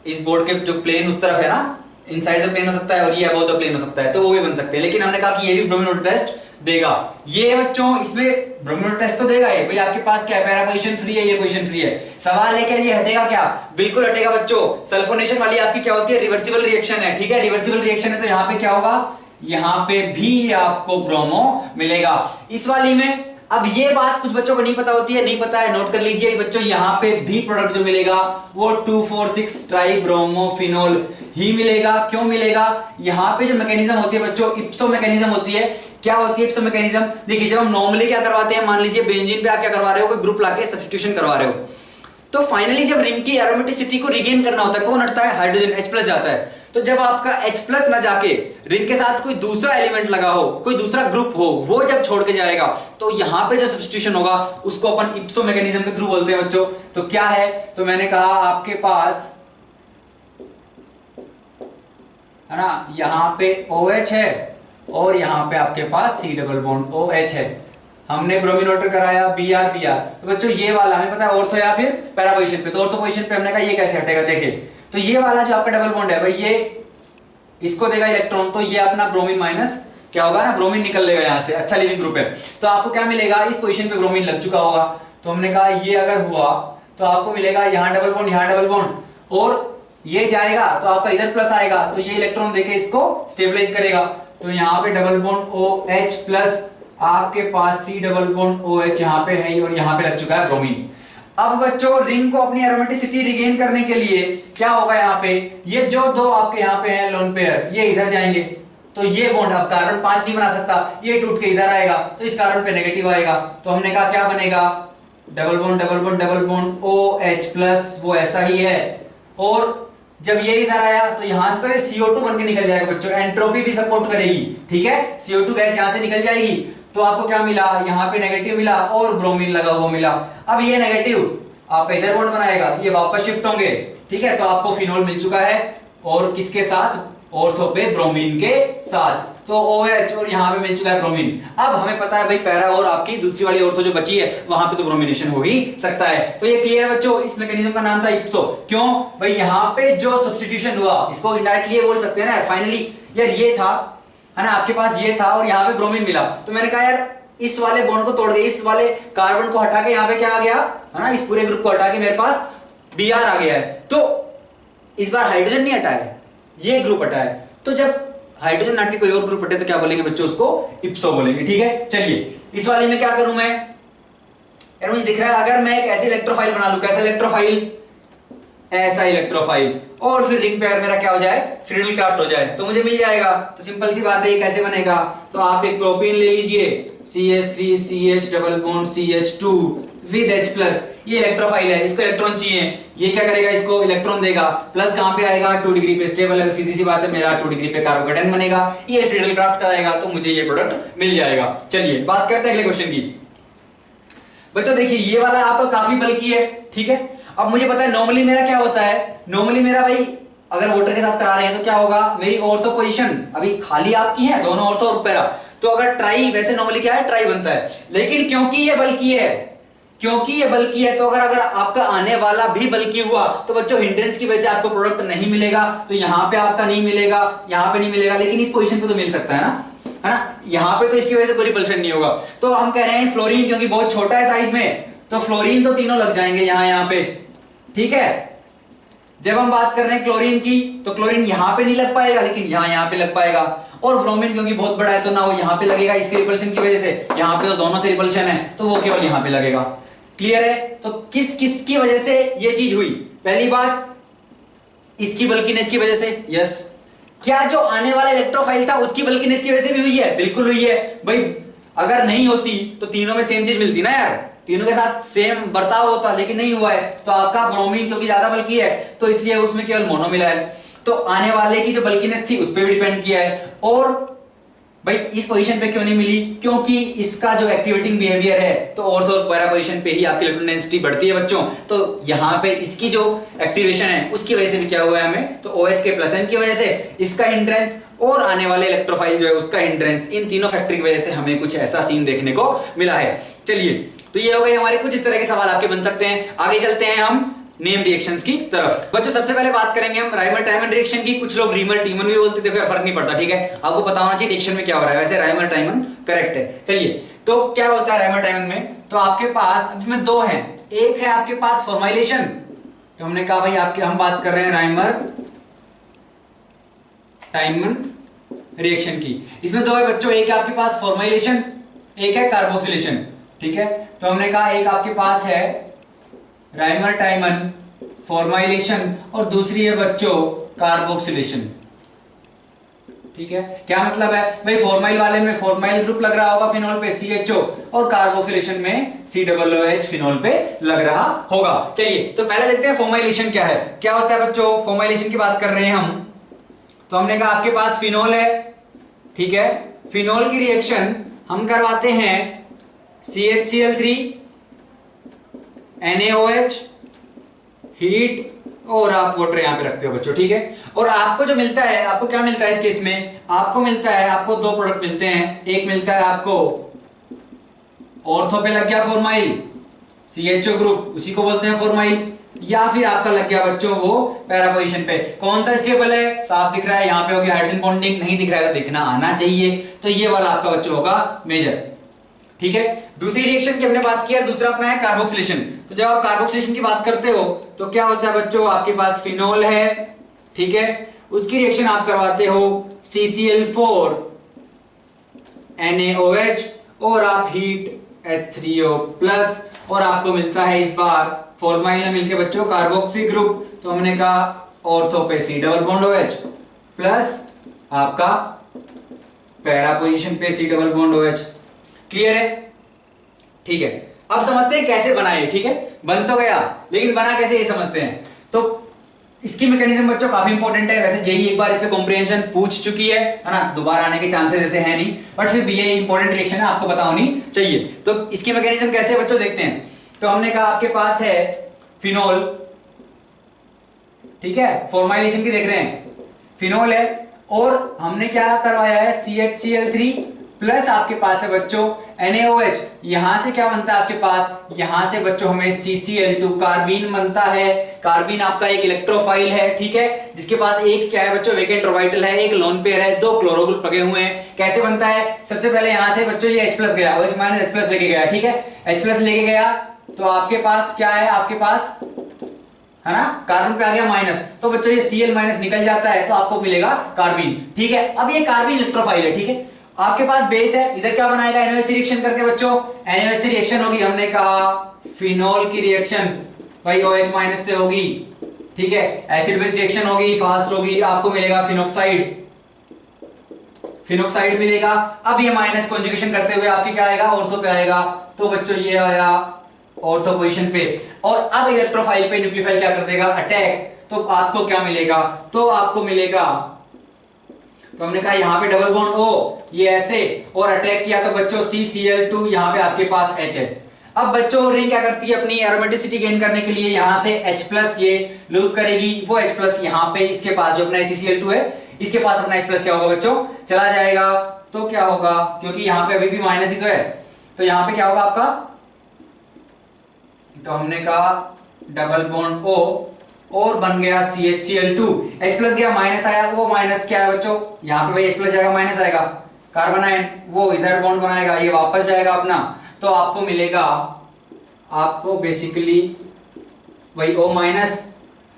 इस बोर्ड के जो प्लेन उस तरफ है ना, इनसाइड द प्लेन हो सकता है और ये अबव द प्लेन हो सकता है, तो वो भी बन सकते हैं। लेकिन हमने कहा कि ये भी ब्रोमीन वाटर टेस्ट देगा। ये बच्चों इसमें ब्रोमीन वाटर टेस्ट तो देगा ये, भाई आपके पास क्या है, पैरा पोजीशन फ्री है, ये पोजीशन फ्री है। सवाल है क्या ये हटेगा क्या, बिल्कुल हटेगा बच्चों। सल्फोनेशन वाली आपकी क्या होती है, रिवर्सिबल रिएक्शन है, ठीक है, रिवर्सिबल रिएक्शन है, तो यहाँ पे क्या होगा, यहां पे भी आपको ब्रोमो मिलेगा। इस वाली में अब ये बात कुछ बच्चों को नहीं पता होती है, नहीं पता है, नोट कर लीजिए बच्चों, यहां पे भी प्रोडक्ट जो मिलेगा वो 2,4,6 ट्राइब्रोमोफिनोल ही मिलेगा। क्यों मिलेगा, यहां पे जो मैकेनिज्म होती है बच्चों, इप्सो मैकेनिज्म होती है। क्या होती है इप्सो मैकेनिज्म, देखिए जब हम नॉर्मली क्या करवाते हैं, मान लीजिए बेंजीन पे आप क्या करवा रहे हो, कोई ग्रुप लाके सब्स्टिट्यूशन करवा रहे हो, तो फाइनली जब रिंग की एरोमेटिसिटी को रिगेन करना होता है, कौन हटता है, हाइड्रोजन H+ जाता है। तो जब आपका H प्लस ना जाके रिंग के साथ कोई दूसरा एलिमेंट लगा हो, कोई दूसरा ग्रुप हो, वो जब छोड़ के जाएगा तो यहां पे जो सब्स्टिट्यूशन होगा उसको अपन इप्सो मैकेनिज्म के थ्रू बोलते हैं बच्चों। तो क्या है, तो मैंने कहा आपके पास है ना, यहां पे OH है और यहां पे आपके पास C डबल बॉन्ड OH है। हमने ब्रोमीन वाटर कराया Br Br, तो बच्चों ये वाला हमें पता है ऑर्थो या फिर पैरा पोजीशन पे, तो ऑर्थो पोजीशन पे हमने कहा ये कैसे हटेगा, देखे तो ये वाला जो आपका डबल बॉन्ड है भाई ये इसको देगा इलेक्ट्रॉन, तो ये अपना ब्रोमीन माइनस क्या होगा ना, ब्रोमीन निकल लेगा यहां से, अच्छा लिविंग ग्रुप है। तो आपको क्या मिलेगा, इस पोजीशन पे ब्रोमीन लग चुका होगा, तो हमने कहा ये अगर हुआ तो आपको मिलेगा यहाँ डबल बॉन्ड, यहाँ डबल बॉन्ड, और ये जाएगा तो आपका इधर प्लस आएगा, तो ये इलेक्ट्रॉन देके इसको स्टेबलाइज करेगा। तो यहाँ पे डबल बॉन्ड OH प्लस आपके पास C डबल बॉन्ड OH यहाँ पे है और यहाँ पे लग चुका है ब्रोमीन। अब बच्चों रिंग को अपनी एरोमेटिसिटी रिगेन करने के लिए क्या होगा, यहाँ पे ये जो दो आपके यहाँ पे हैं लोन पेयर, ये इधर जाएंगे, तो ये बॉन्ड अब कार्बन 5 नहीं बना सकता, ये टूट के इधर आएगा, तो इस कार्बन पे नेगेटिव आएगा। तो हमने कहा क्या बनेगा, double bond double bond double bond OH plus, वो ऐसा ही है, और जब ये इधर आया तो यहां से CO2 बन के निकल जाएगा बच्चों, एंट्रोपी भी सपोर्ट करेगी, ठीक है, CO2 गैस यहां से निकल जाएगी। तो आपको क्या मिला, यहाँ पे नेगेटिव मिला और ब्रोमीन लगा हुआ मिला। अब ये नेगेटिव आपका इधर बॉन्ड बनाएगा, ये वापस शिफ्ट होंगे, ठीक है, तो आपको फिनोल मिल चुका है, और किसके साथ, ऑर्थो पे ब्रोमीन के साथ, तो OH और यहाँ पे मिल चुका है ब्रोमीन। अब हमें पता है भाई पैरा और आपकी दूसरी वाली ऑर्थो जो बची है वहां पे तो ब्रोमिनेशन हो ही सकता है। तो ये क्लियर है बच्चों, इस मैकेनिज्म का नाम था इप्सो। क्यों भाई, यहाँ पे जो सब्स्टिट्यूशन हुआ इसको इनडायरेक्टली ये बोल सकते हैं ना, फाइनली यार ये था है ना, आपके पास ये था और यहाँ पे ब्रोमीन मिला, तो मैंने कहा यार इस वाले बॉन्ड को तोड़ के, इस वाले कार्बन को हटा के यहाँ पे क्या आ गया है ना, इस पूरे ग्रुप को हटा के मेरे पास Br आ गया है। तो इस बार हाइड्रोजन नहीं हटा है, ये ग्रुप हटा है, तो जब हाइड्रोजन हट के कोई और ग्रुप हटे तो क्या बोलेंगे बच्चों, उसको इप्सो बोलेंगे, ठीक है। चलिए इस वाले में क्या करूं मैं, यार मुझे दिख रहा है अगर मैं एक ऐसी इलेक्ट्रोफाइल बना लूं, कैसा इलेक्ट्रोफाइल, ऐसा इलेक्ट्रोफाइल, और फिर रिंग पेयर मेरा क्या हो जाए, फ्रीडल क्राफ्ट हो जाए, तो मुझे मिल जाएगा। तो सिंपल सी बात है, ये कैसे बनेगा, तो आप एक प्रोपीन ले लीजिए, CH3CH double bond CH2 with H plus, ये इलेक्ट्रोफाइल है, इसको इलेक्ट्रॉन चाहिए, ये क्या करेगा, इसको इलेक्ट्रॉन देगा, प्लस कहां पे आएगा, 2 डिग्री पे स्टेबल है, सीधी सी बात है मेरा 2 डिग्री पे कार्बोकेटायन बनेगा, ये फ्रीडल क्राफ्ट कराएगा, तो मुझे ये प्रोडक्ट मिल जाएगा। चलिए बात करते हैं अगले क्वेश्चन की। बच्चों देखिए ये वाला आपका काफी बल्कि है, ठीक है। अब मुझे पता है नॉर्मली मेरा क्या होता है, नॉर्मली मेरा भाई अगर वाटर के साथ करा रहे हैं तो क्या होगा, मेरी ऑर्थो पोजीशन अभी खाली आपकी है, दोनों ऑर्थो और पैरा, तो अगर ट्राई, वैसे नॉर्मली क्या है ट्राई बनता है, लेकिन क्योंकि ये बल्कि है, क्योंकि ये बल्कि है, तो अगर आपका आने वाला भी बल्कि हुआ तो बच्चों हिंड्रेंस की वजह से आपको प्रोडक्ट नहीं मिलेगा, तो यहां पे आपका नहीं मिलेगा, यहां पे नहीं मिलेगा, लेकिन इस पोजीशन पे तो मिल सकता है ना, है ना, यहां पे तो इसकी वजह से कोई रिपल्शन नहीं होगा। तो हम कह रहे हैं फ्लोरीन क्योंकि बहुत छोटा है साइज में, तो फ्लोरीन तो तीनों लग जाएंगे यहां पे, ठीक है। जब हम बात कर रहे हैं क्लोरीन की, तो क्लोरीन यहां पे नहीं लग पाएगा, लेकिन यहां पे लग पाएगा, और ब्रोमीन क्योंकि बहुत बड़ा है तो ना वो यहां पे लगेगा इसके रिपल्शन की वजह से, यहां पे तो दोनों से रिपल्शन है तो वो केवल यहां पे लगेगा। क्लियर है, तो किस किस की वजह से ये चीज हुई, पहली बात इसकी बल्किनेस की वजह से, यस। क्या जो आने वाला इलेक्ट्रोफाइल था उसकी बल्किनेस की वजह से भी हुई है, बिल्कुल हुई है भाई, अगर नहीं होती तो तीनों में सेम चीज मिलती ना यार, तीनों के साथ सेम बर्ताव होता, लेकिन नहीं हुआ है, तो आपका ब्रोमीन क्योंकि ज्यादा बल्कि है तो इसलिए उसमें केवल मोनो मिला है, तो आने वाले की जो बल्किनेस थी उस पर भी डिपेंड किया है। और भाई इस पोजीशन पे क्यों नहीं मिली, क्योंकि इसका जो एक्टिवेटिंग बिहेवियर है तो ऑर्थो और पैरा पोजीशन पे ही आपकी इलेक्ट्रॉन डेंसिटी बढ़ती है बच्चों, तो यहाँ पे इसकी जो एक्टिवेशन है उसकी वजह से भी क्या हुआ है हमें, तो OH के प्लस N की वजह से इसका हिंड्रेंस और आने वाले इलेक्ट्रोफाइल जो है उसका हिंड्रेंस, इन तीनों फैक्टर की वजह से हमें कुछ ऐसा सीन देखने को मिला है। चलिए तो ये हो गए हमारे कुछ इस तरह के सवाल आपके बन सकते हैं। आगे चलते हैं हम नेम रिएक्शंस की तरफ। बच्चों सबसे पहले बात करेंगे हम राइमर टाइमन रिएक्शन की, कुछ लोग रीमर टीमन भी बोलते, देखो फर्क नहीं पड़ता, ठीक है, आपको पता होना चाहिए रिएक्शन में क्या हो रहा है, वैसे राइमर टाइमन करेक्ट है। चलिए तो क्या होता है राइमर टाइमन में, तो आपके पास इसमें दो हैं, एक है आपके पास फॉर्माइलेशन, तो हमने कहा भाई आपके हम बात कर रहे हैं राइमर टाइमन रिएक्शन की, इसमें दो है बच्चों, एक है आपके पास फॉर्माइलेशन, एक है कार्बोक्सिलेशन, ठीक है। तो हमने कहा एक आपके पास है राइमर टाइमन फॉर्माइलेशन और दूसरी है बच्चों कार्बोक्सिलेशन, ठीक है। क्या मतलब है भाई, फॉर्माइल वाले में फॉर्माइल ग्रुप लग रहा होगा फिनोल पे CHO, और कार्बोक्सिलेशन में COOH फिनोल पे लग रहा होगा। चलिए तो पहले देखते हैं फॉर्माइलेशन क्या है, क्या होता है बच्चों, फॉर्माइलेशन की बात कर रहे हैं हम। तो हमने कहा आपके पास फिनोल है, ठीक है। फिनोल की रिएक्शन हम करवाते हैं CHCl3 NaOH, हीट, और आप वाटर यहां पे रखते हो बच्चों, ठीक है। और आपको जो मिलता है, आपको क्या मिलता है इस केस में, आपको मिलता है, आपको दो प्रोडक्ट मिलते हैं। एक मिलता है आपको ऑर्थो पे लग गया फॉर्माइल, CHO ग्रुप, उसी को बोलते हैं फॉर्माइल, या फिर आपका लग गया बच्चों वो पैरा पोजीशन पे। कौन सा स्टेबल है, साफ दिख रहा है, यहाँ पे हो गया हाइड्रोजन बॉन्डिंग, नहीं दिख रहा है तो दिखना आना चाहिए, तो ये वाला आपका बच्चों होगा मेजर, ठीक है। दूसरी रिएक्शन की हमने बात की है, दूसरा अपना है कार्बोक्सिलेशन। तो जब आप कार्बोक्सिलेशन की बात करते हो तो क्या होता है बच्चों, आपके पास फिनोल है, ठीक है, उसकी रिएक्शन आप करवाते हो CCl4 NaOH, और आप हीट H3O प्लस, और आपको मिलता है इस बार फॉर्माइल में मिलके बच्चों कार्बोक्सी ग्रुप। तो हमने कहा ऑर्थो पे C double bond OH plus आपका पैरा पोजीशन पे C double bond OH। Clear है, ठीक है। अब समझते हैं कैसे बनाए, ठीक है। बन तो गया, लेकिन बना कैसे ये समझते हैं। तो इसकी मैकेनिज्म बच्चों काफी इंपॉर्टेंट है। वैसे जेई एक बार इस पे कॉम्प्रिहेंशन पूछ चुकी है ना, दोबारा आने के चांसेस ऐसे हैं नहीं, बट फिर भी ये इंपॉर्टेंट रिएक्शन है, आपको पता होनी चाहिए। तो इसकी मैकेनिज्म कैसे बच्चों देखते हैं। तो हमने कहा आपके पास है फिनोल, ठीक है, फॉर्माइलेशन की देख रहे हैं, फिनोल है, और हमने क्या करवाया है CHCl3 प्लस आपके पास है बच्चों NaOH। यहां से क्या बनता है आपके पास, यहां से बच्चों हमें CCl2 कार्बीन बनता है। कार्बीन आपका एक इलेक्ट्रोफाइल है, ठीक है, जिसके पास एक क्या है बच्चों, वेकेंट ऑर्बिटल है, एक लोन पेयर है, दो क्लोरो ग्रुप लगे हुए हैं। कैसे बनता है, सबसे पहले यहां से बच्चों ये H+ गया, OH- H+ लेके गया, ठीक है, H+ लेके गया, तो आपके पास क्या है, आपके पास है ना, कार्बन पे आ गया माइनस, तो बच्चों ये Cl- निकल जाता है, तो आपको मिलेगा कार्बीन, ठीक है। अब ये कार्बीन इलेक्ट्रोफाइल है, ठीक है, आपके पास बेस है, इधर क्या बनाएगा, NaOH रिएक्शन करके बच्चों, NaOH रिएक्शन होगी, हमने कहा फिनोल की रिएक्शन भाई OH- से होगी, ठीक है, एसिड बेस रिएक्शन होगी, फास्ट होगी, आपको मिलेगा फिनोक्साइड, फिनोक्साइड मिलेगा। अब ये माइनस कॉन्जुगेशन करते हुए आपके क्या आएगा, ऑर्थो पे आएगा, तो बच्चों ये आया ऑर्थो पोजीशन पे। और अब इलेक्ट्रोफाइल पे न्यूक्लियोफाइल क्या कर देगा, अटैक, तो आपको क्या मिलेगा, तो आपको मिलेगा, तो हमने कहा यहां पे डबल बॉन्ड O, ये ऐसे, और अटैक किया तो बच्चों CCl2, यहां पे आपके पास H है। अब बच्चों रिंग क्या करती है, अपनी एरोमेटिसिटी गेन करने के लिए यहां से H+ ये लूज करेगी, वो H+ यहां पे इसके पास जो अपना CCl2 है, इसके पास अपना H+ क्या होगा बच्चों, चला जाएगा। तो क्या होगा, क्योंकि यहां पे अभी भी माइनस ही तो है, तो यहां पे क्या होगा आपका, तो हमने कहा डबल बॉन्ड O, और बन गया CHCl2, H+ गया, माइनस आया, वो माइनस क्या है बच्चों, यहां पे भाई H+ जाएगा, माइनस आएगा, कार्बन आयन वो इधर बॉन्ड बनाएगा, ये वापस जाएगा अपना, तो आपको मिलेगा, आपको बेसिकली वही O-,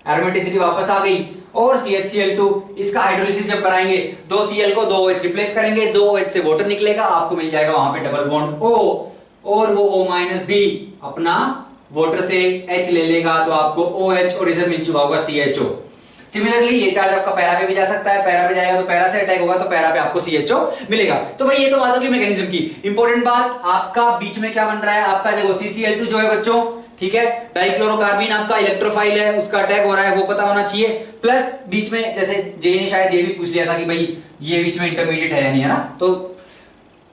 एरोमेटिसिटी वापस आ गई, और CHCl2, इसका हाइड्रोलिसिस जब कराएंगे, दो Cl को दो OH रिप्लेस करेंगे, दो OH से वाटर निकलेगा, आपको मिल जाएगा वहां पे डबल बॉन्ड O, और वो O- भी अपना वाटर से H ले लेगा, तो आपको OH, और इधर मिल चुका होगा CHO। सिमिलरली ये चार्ज आपका पैरा पे भी जा सकता है, पैरा पे जाएगा तो पैरा से अटैक होगा, तो पैरा पे आपको CHO मिलेगा। तो भाई ये तो बात होगी मैकेनिज्म की। इंपॉर्टेंट बात, आपका बीच में क्या बन रहा है, आपका देखो CCl2 जो है बच्चों, ठीक है, डाइक्लोरोकार्बीन आपका इलेक्ट्रोफाइल है, उसका अटैक हो रहा है, वो पता होना चाहिए, प्लस बीच में जैसे जेई ने शायद ये भी पूछ लिया था कि भाई ये बीच में इंटरमीडिएट है या नहीं, है ना, तो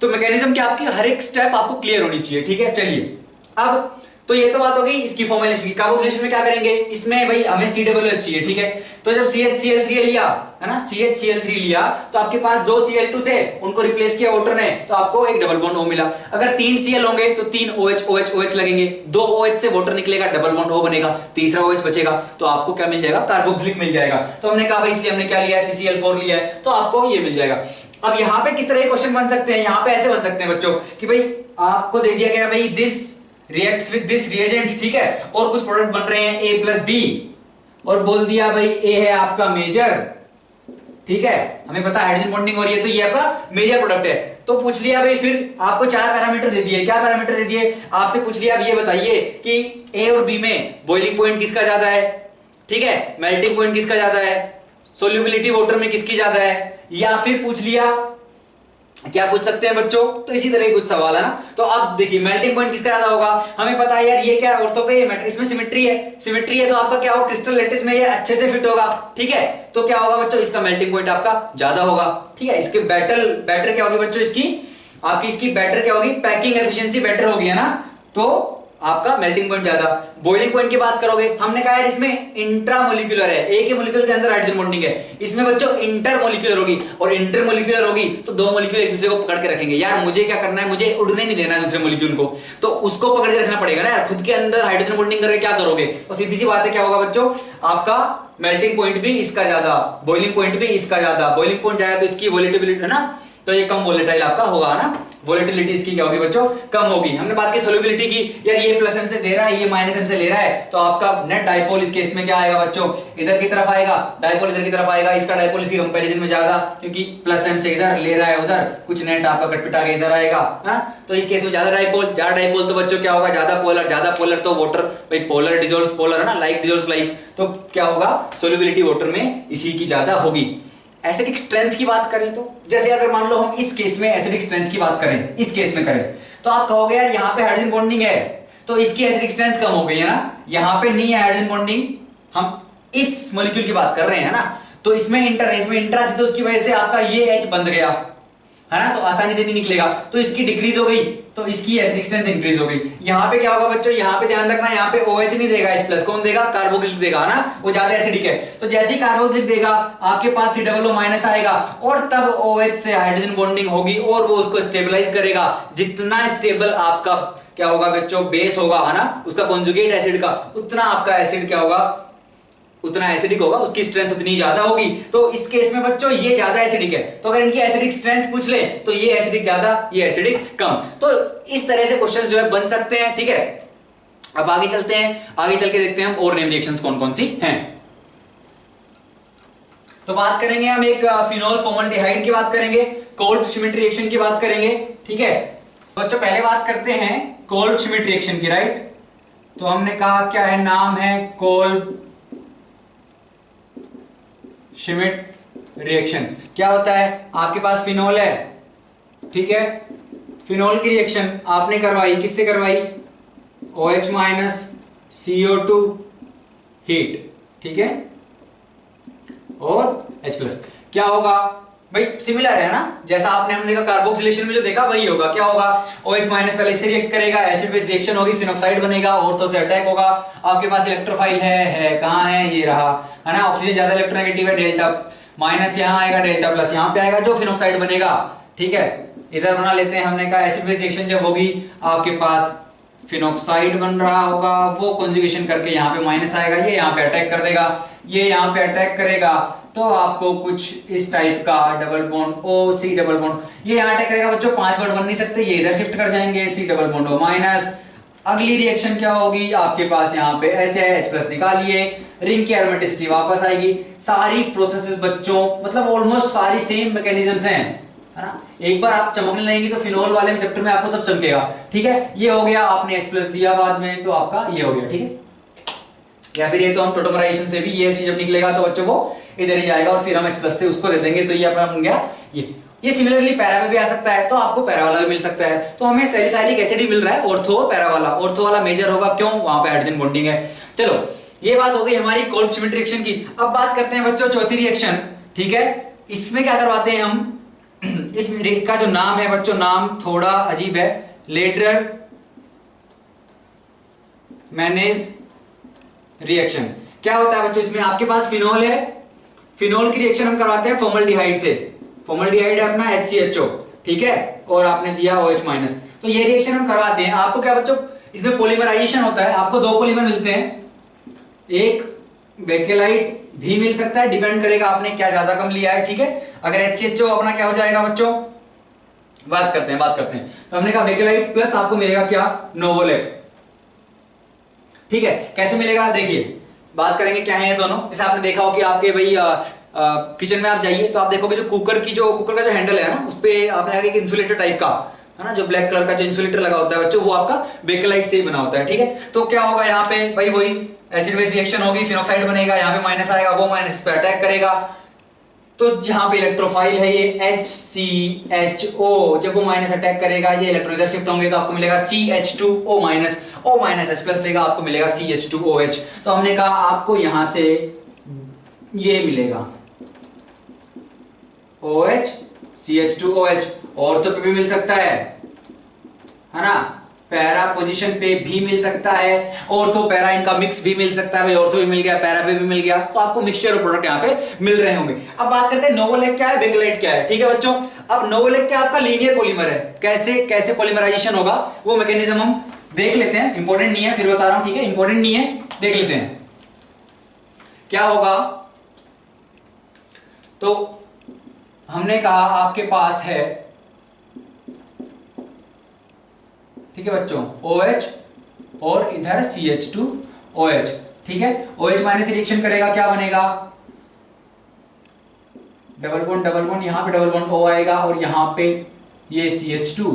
मैकेनिज्म की आपकी हर एक स्टेप आपको क्लियर होनी चाहिए, ठीक है। चलिए, अब तो ये तो बात हो गई इसकी फॉर्मुलेशन की। कार्बोक्सिलेशन में क्या करेंगे, इसमें भाई हमें COOH चाहिए, ठीक है, तो जब CHCl3 लिया है ना, CHCl3 लिया, तो आपके पास दो Cl2 थे, उनको रिप्लेस किया वाटर ने, तो आपको एक डबल बॉन्ड O मिला। अगर 3 Cl होंगे तो 3 OH OH OH लगेंगे, दो OH से वाटर निकलेगा, डबल बॉन्ड O बनेगा, तीसरा OH बचेगा, तो आपको क्या मिल जाएगा, कार्बोक्सिलिक मिल जाएगा। तो हमने कहा भाई इसलिए हमने क्या लिया है, CCl4 लिया है, तो आपको ये मिल जाएगा। अब यहां पे किस तरह के क्वेश्चन बन सकते हैं, यहां पे ऐसे बन सकते हैं बच्चों कि भाई आपको दे दिया गया भाई this reacts with this reagent, ठीक है, और कुछ प्रोडक्ट बन रहे हैं A+B, और बोल दिया भाई A है आपका मेजर, ठीक है, हमें पता है हाइड्रोजन बॉन्डिंग हो रही है, तो ये आपका मेजर प्रोडक्ट है। तो पूछ लिया भाई, फिर आपको चार पैरामीटर दे दिए, क्या पैरामीटर दे दिए, आपसे पूछ लिया अब ये बताइए कि A और B में बॉइलिंग पॉइंट किसका ज्यादा है, ठीक है, मेल्टिंग पॉइंट किसका ज्यादा है, सोल्यूबिलिटी वाटर में किसकी ज्यादा है, या फिर पूछ लिया क्या पूछ सकते हैं बच्चों? तो इसी तरह कुछ सवाल है ना। तो अब देखिए मेल्टिंग पॉइंट किसका ज्यादा होगा, हमें पता है यार ये क्या है, ऑर्थो पे ये मैटर, इसमें सिमेट्री है, सिमेट्री है तो आपका क्या होगा, क्रिस्टल लैटिस में ये अच्छे से फिट होगा, ठीक है। तो क्या होगा बच्चों, इसका मेल्टिंग पॉइंट आपका ज्यादा होगा, ठीक है। इसके बैटर क्या होगी बच्चों, इसकी आपकी इसकी बैटर क्या होगी, पैकिंग एफिशिएंसी बेटर होगी, है ना। तो आपका मेल्टिंग पॉइंट ज्यादा। बॉइलिंग पॉइंट की बात करोगे, हमने कहा यार इसमें इंट्रामोलिक्यूलर है, एक ही मॉलिक्यूल के अंदर हाइड्रोजन बॉन्डिंग है, इसमें बच्चों इंटरमोलिक्यूलर होगी, और इंटरमोलिक्यूलर होगी तो दो मॉलिक्यूल एक दूसरे को पकड़ के रखेंगे। यार मुझे क्या करना है, मुझे उड़ने नहीं देना है दूसरे मॉलिक्यूल को, तो उसको पकड़ के रखना पड़ेगा ना यार। खुद के अंदर हाइड्रोजन बॉन्डिंग करके क्या करोगे, तो सीधी सी बात है क्या होगा बच्चों, आपका मेल्टिंग पॉइंट भी इसका ज्यादा, बॉइलिंग पॉइंट भी इसका ज्यादा। बॉइलिंग पॉइंट ज्यादा तो इसकी वोलेटिलिटी है ना, तो ये कम वोलेटाइल आपका होगा ना, वोलेटिलिटी इसकी क्या होगी बच्चों, कम होगी। हमने बात की सोल्युबिलिटी की, यार ये प्लस एम से दे रहा है, ये माइनस एम से ले रहा है, तो आपका नेट डाइपोल इस केस में क्या आएगा बच्चों, इधर की तरफ आएगा, डाइपोल इधर की तरफ आएगा, इसका डाइपोल इसकी कंपैरिजन में ज्यादा, क्योंकि प्लस एम से इधर ले रहा है उधर, कुछ नेट आपका कटपिटा के इधर आएगा, हाँ। तो इस केस में ज्यादा डाइपोल तो बच्चों क्या होगा, ज्यादा पोलर तो वाटर भाई पोलर डिसॉल्व्स पोलर है ना, लाइक डिसॉल्व्स लाइक, तो क्या होगा, सोल्युबिलिटी वाटर में इसी की ज्यादा होगी। एसिडिक स्ट्रेंथ की बात करें तो, जैसे अगर मान लो हम इस केस में एसिडिक स्ट्रेंथ की बात करें, इस केस में करें, तो आप कहोगे यार यहाँ पे हाइड्रोजन बॉन्डिंग है तो इसकी एसिडिक स्ट्रेंथ कम हो गई है ना, यहाँ पे नहीं है हाइड्रोजन बॉन्डिंग, हम इस मॉलिक्यूल की बात कर रहे हैं ना, तो इसमें इंट्रा थी तो उसकी वजह से आपका ये H बंध गया, है ना, तो आसानी से नहीं निकलेगा, तो इसकी डिक्रीज हो गई, तो इसकी एसिडिक स्ट्रेंथ इंक्रीज हो गई। यहाँ पे क्या होगा बच्चों, यहाँ पे ध्यान रखना, यहाँ पे OH नहीं देगा, H+ कौन देगा, कार्बोक्सिलिक देगा ना, वो ज्यादा एसिडिक है, तो जैसे ही कार्बोक्सिलिक देगा आपके पास COO- आएगा, और तब OH से हाइड्रोजन बॉन्डिंग होगी और वो उसको स्टेबलाइज करेगा। जितना स्टेबल आपका क्या होगा बच्चों, बेस होगा, है ना, उसका कॉन्जुगेट एसिड का, उतना आपका एसिड क्या होगा, उतना एसिडिक होगा, उसकी स्ट्रेंथ उतनी ज्यादा होगी। तो इस केस में बच्चों ये ज्यादा एसिडिक है, तो अगर इनकी एसिडिक स्ट्रेंथ पूछ ले तो ये एसिडिक ज्यादा, ये एसिडिक कम। तो इस तरह से क्वेश्चंस जो है बन सकते हैं, ठीक है। अब आगे चलते हैं, आगे चल के देखते हैं हम और नेम रिएक्शंस कौन कौन सी हैं। तो बात करेंगे हम एक फिनोल फॉर्मल्डिहाइड की बात करेंगे, कोल्ड श्मिट रिएक्शन की बात करेंगे, ठीक है। बच्चों पहले बात करते हैं कोल्ड श्मिट रिएक्शन की, राइट। तो हमने कहा क्या है, नाम है कोल्ड श्मिट रिएक्शन। क्या होता है, आपके पास फिनोल है, ठीक है, फिनोल की रिएक्शन आपने करवाई, किससे करवाई, OH- CO2 हीट, ठीक है, और H+। क्या होगा भाई, सिमिलर है ना, जैसा आपने हमने देखा कार्बोक्सिलेशन में जो देखा वही होगा। क्या होगा, OH- पहले इससे रिएक्ट करेगा, एसिड बेस रिएक्शन होगी, फिनॉक्साइड बनेगा, ऑर्थो से अटैक होगा। आपके पास इलेक्ट्रोफाइल है कहां है, ये रहा, है ना, ऑक्सीजन ज्यादा इलेक्ट्रोनेगेटिव है, डेल्टा माइनस यहां आएगा, डेल्टा प्लस यहां पे आएगा, जो फिनॉक्साइड बनेगा, ठीक है। इधर बना लेते हैं, हमने कहा एसिड बेस रिएक्शन जब होगी आपके पास फिनॉक्साइड बन रहा होगा, वो कॉन्जुगेशन करके यहाँ पे माइनस आएगा, ये यहाँ पे अटैक कर देगा, ये यहाँ पे अटैक करेगा, तो आपको कुछ इस टाइप का double bond OC double bond, ये यहाँ अटैक करेगा बच्चों, 5 बॉन्ड बन नहीं सकते, ये इधर शिफ्ट कर जाएंगे, C डबल बॉन्ड O-। अगली रिएक्शन क्या होगी, आपके पास यहाँ पे H है, H+ निकालिए, रिंग की एरोमेटिसिटी वापस आएगी। सारी प्रोसेसेस बच्चों मतलब ऑलमोस्ट सारी सेम मैकेनिज्म्स हैं, है ना। एक बार आप चमकने लगेंगे तो फिनोल वाले चैप्टर में आपको सब चमकेगा, ठीक है। ये हो गया, आपने H+ दिया बाद में, तो आपका ये हो गया, ठीक है। या फिर ये तो हम टोटोमराइजेशन से भी ये चीज जब निकलेगा तो बच्चों वो इधर ही जाएगा और फिर हम H+ से उसको दे देंगे, तो ये अपना बन गया ये सिमिलरली पैरा में भी आ सकता है, तो आपको पैरा वाला भी मिल सकता है। तो हमें सैलिसाइलिक एसिड ही मिल रहा है, ऑर्थो पैरा वाला, ऑर्थो वाला मेजर होगा, क्यों, वहां पे हाइड्रोजन बॉन्डिंग है। चलो ये बात हो गई हमारी कोल्ड श्मिट रिएक्शन की। अब बात करते हैं बच्चों चौथी रिएक्शन, ठीक है। इसमें क्या करवाते हैं हम, इस का जो नाम है बच्चों, नाम थोड़ा अजीब है, लेडर मैनेज रिएक्शन। क्या होता है बच्चों, इसमें आपके पास फिनोल है, फिनोल की रिएक्शन हम करवाते हैं फॉर्मल्डिहाइड से, फॉर्मल्डिहाइड है अपना HCHO, ठीक है, और आपने दिया OH-। तो ये रिएक्शन हम करवाते हैं। आपको क्या बच्चों, इसमें पॉलीमराइजेशन होता है, आपको 2 पॉलीमर मिलते हैं, एक बेकेलाइट भी मिल सकता है, डिपेंड करेगा आपने क्या ज्यादा कम लिया है, ठीक है। अगर HCHO अपना क्या हो जाएगा बच्चों, बात करते हैं। तो हमने कहा बेकेलाइट प्लस आपको मिलेगा क्या, नोवोलेक, ठीक है। कैसे मिलेगा, देखिए बात करेंगे क्या है ये दोनों। जैसे आपने देखा हो कि आपके भाई किचन में आप जाइए तो आप देखोगे जो कुकर का जो हैंडल है ना, उस पे आपने आगे एक इंसुलेटर टाइप का, है ना, जो ब्लैक कलर का जो इंसुलेटर लगा होता है बच्चों, वो आपका बेकेलाइट से ही बना होता है, ठीक है। तो क्या होगा यहाँ पे भाई, वही एसिड बेस रिएक्शन होगी, फिनॉक्साइड बनेगा, यहाँ पे माइनस आएगा, वो माइनस पे अटैक करेगा, तो यहाँ पे इलेक्ट्रोफाइल है ये HCHO, जब वो माइनस अटैक करेगा ये इलेक्ट्रॉन इधर शिफ्ट होंगे तो आपको मिलेगा CH2O minus, O minus H plus लेगा, आपको मिलेगा CH2OH। तो हमने कहा आपको यहां से ये मिलेगा OH CH2OH, और तो पे भी मिल सकता है ना, पैरा पोजीशन पे भी मिल सकता है, ऑर्थो पैरा इनका मिक्स भी मिल सकता है भाई, ऑर्थो भी मिल गया पैरा पे भी मिल गया, तो आपको मिक्सचर और प्रोडक्ट यहाँ पे मिल रहे होंगे। अब बात करते हैं नोवोलेक क्या है, बेकेलाइट क्या है। ठीक है बच्चों, अब नोवोलेक क्या आपका लीनियर पॉलीमर है, कैसे कैसे पॉलीमराइजेशन होगा वो मैकेनिज्म हम देख लेते हैं, इंपॉर्टेंट नहीं है फिर बता रहा हूं, ठीक है इंपॉर्टेंट नहीं है, देख लेते हैं क्या होगा। तो हमने कहा आपके पास है, ठीक है बच्चों, OH और इधर CH2OH, ठीक है। OH माइनस रिएक्शन करेगा, क्या बनेगा, डबल बॉन्ड यहां पे डबल बॉन्ड O आएगा, और यहां पे ये CH2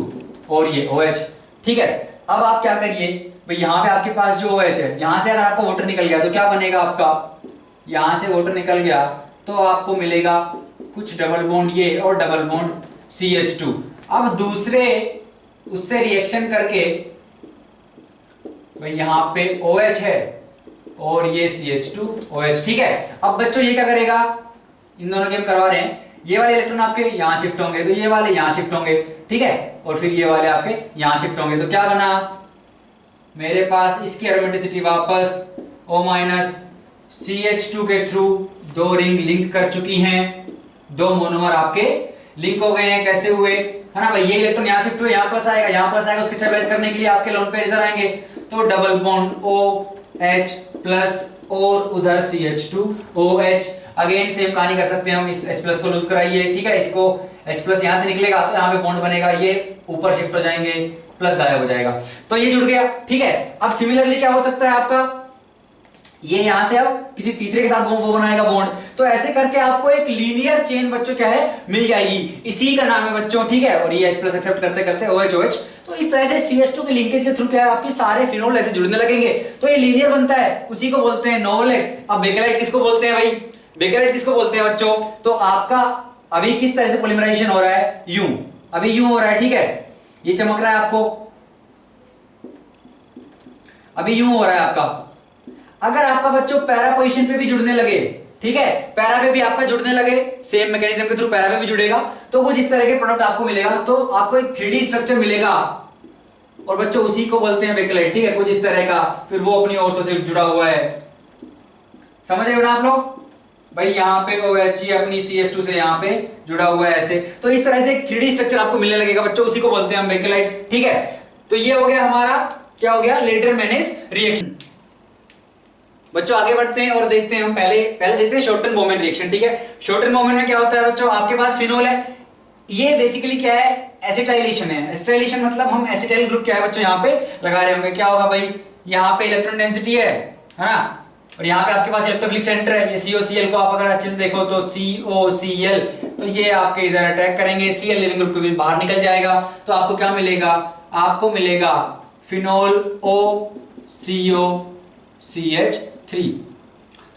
और ये OH, ठीक है। अब आप क्या करिए भाई, यहां पे आपके पास जो OH है, यहां से अगर आपका वाटर निकल गया तो क्या बनेगा आपका, यहां से वाटर निकल गया तो आपको मिलेगा कुछ डबल बॉन्ड ये और डबल बॉन्ड CH2। अब दूसरे उससे रिएक्शन करके भाई यहां पे OH है और ये CH2OH, ठीक है। अब बच्चों ये क्या करेगा, इन दोनों के हम करवा रहे हैं, ये वाले इलेक्ट्रॉन आपके यहां शिफ्ट होंगे तो ये वाले यहां शिफ्ट होंगे, ठीक है, और फिर ये वाले आपके यहां शिफ्ट होंगे, तो क्या बना मेरे पास, इसकी एरोमेटिसिटी वापस O माइनस CH2 के थ्रू दो रिंग लिंक कर चुकी हैं, दो मोनोमर आपके लिंक हो गए हैं, कैसे हुए, है ना भाई, ये इलेक्ट्रॉन यहां शिफ्ट हुए, यहां प्लस आएगा, यहां प्लस आएगा, उसके स्टेबलाइज करने के लिए आपके लोन पेयर इधर आएंगे, तो डबल बॉन्ड OH प्लस और उधर CH2OH, अगेन सेम कहानी कर सकते हैं हम, इस H प्लस को लूज कराइए, ठीक है, इसको H प्लस यहां से निकलेगा तो यहां पे बॉन्ड बनेगा, ये ऊपर शिफ्ट हो जाएंगे, प्लस गायब हो जाएगा, तो ये जुड़ गया, ठीक है। अब सिमिलरली क्या हो सकता है आपका, ये यहां से अब किसी तीसरे के साथ वो बनाएगा बॉन्ड, तो ऐसे करके आपको एक लीनियर चेन बच्चों क्या है मिल जाएगी, इसी का नाम है बच्चों, ठीक है, और ये H प्लस एक्सेप्ट करते करते OH, तो इस तरह से CH2 के लिंकेज के थ्रू क्या है आपके सारे फिनोल ऐसे जुड़ने लगेंगे, तो ये लीनियर बनता है, उसी को बोलते हैं नोवोलेक। अब बेकेलाइट किसको बोलते हैं भाई, बेकेलाइट किसको बोलते हैं बच्चों, तो आपका अभी किस तरह से पॉलीमराइजेशन हो रहा है, यूं, अभी यूं हो रहा है, ठीक है, ये चमक रहा है आपको, अभी यूं हो रहा है आपका। अगर आपका बच्चों पैरा पोजीशन पे भी जुड़ने लगे, ठीक है, पैरा पे भी आपका जुड़ने लगे, सेम मैकेनिज्म के थ्रू पैरा पे भी जुड़ेगा, तो वो जिस तरह के प्रोडक्ट आपको मिलेगा, तो आपको एक 3D स्ट्रक्चर मिलेगा, और बच्चों उसी को बोलते हैं बेकेलाइट, ठीक है, कुछ इस तरह का, फिर वो अपनी ऑर्थो से जुड़ा हुआ है, समझ रहे हो ना आप लोग भाई, यहाँ पे OH ये अपनी CH2 से यहाँ पे जुड़ा हुआ है ऐसे, तो इस तरह से एक 3D स्ट्रक्चर आपको मिलने लगेगा बच्चों, उसी को बोलते हैं हम बेकेलाइट, ठीक है। तो ये हो गया हमारा, क्या हो गया, लेटर मैनेज रिएक्शन। बच्चों आगे बढ़ते हैं और देखते हैं हम, पहले देखते हैं शॉर्ट टर्म मोमेंट रिएक्शन, ठीक है। शॉर्ट टर्म मोमेंट में क्या होता है बच्चों, आपके पास फिनोल है, ये बेसिकली क्या है, एसिटाइलेशन है, एसिटाइलेशन मतलब हम एसिटाइल ग्रुप क्या है बच्चों यहाँ पे लगा रहे होंगे, क्या होगा भाई, यहाँ पे इलेक्ट्रॉन डेंसिटी है ना, और यहाँ पे आपके पास इलेक्ट्रोफिलिक सेंटर है, ये COCl को आप अगर अच्छे से देखो तो COCl, तो ये आपके इधर अटैक करेंगे, Cl लिविंग ग्रुप को भी बाहर निकल जाएगा, तो आपको क्या मिलेगा, आपको मिलेगा फिनोल OCOCH3।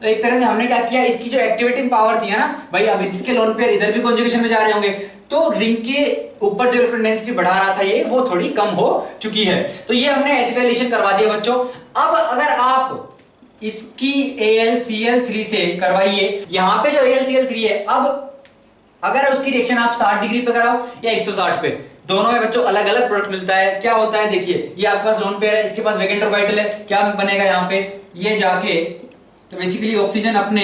तो एक तरह से हमने क्या किया, इसकी जो एक्टिवेटिंग पावर थी है ना भाई, अब इसके लोन पेयर इधर भी कॉन्जुगेशन में जा रहे होंगे, तो रिंग के ऊपर जो इलेक्ट्रॉन डेंसिटी बढ़ा रहा था ये, वो थोड़ी कम हो चुकी है, तो ये हमने एसिटाइलेशन करवा दिया बच्चों। अब अगर आप इसकी AlCl3 से करवाइए, यहां पे जो AlCl3 है, अब अगर उसकी रिएक्शन आप 60 डिग्री पे कराओ या 160 पे, दोनों में बच्चों अलग अलग प्रोडक्ट मिलता है, क्या होता है देखिए, ये आपके पास लोन पेयर है, इसके पास वैकेंट ऑर्बिटल है, क्या बनेगा यहाँ पे, ये जाके तो बेसिकली ऑक्सीजन अपने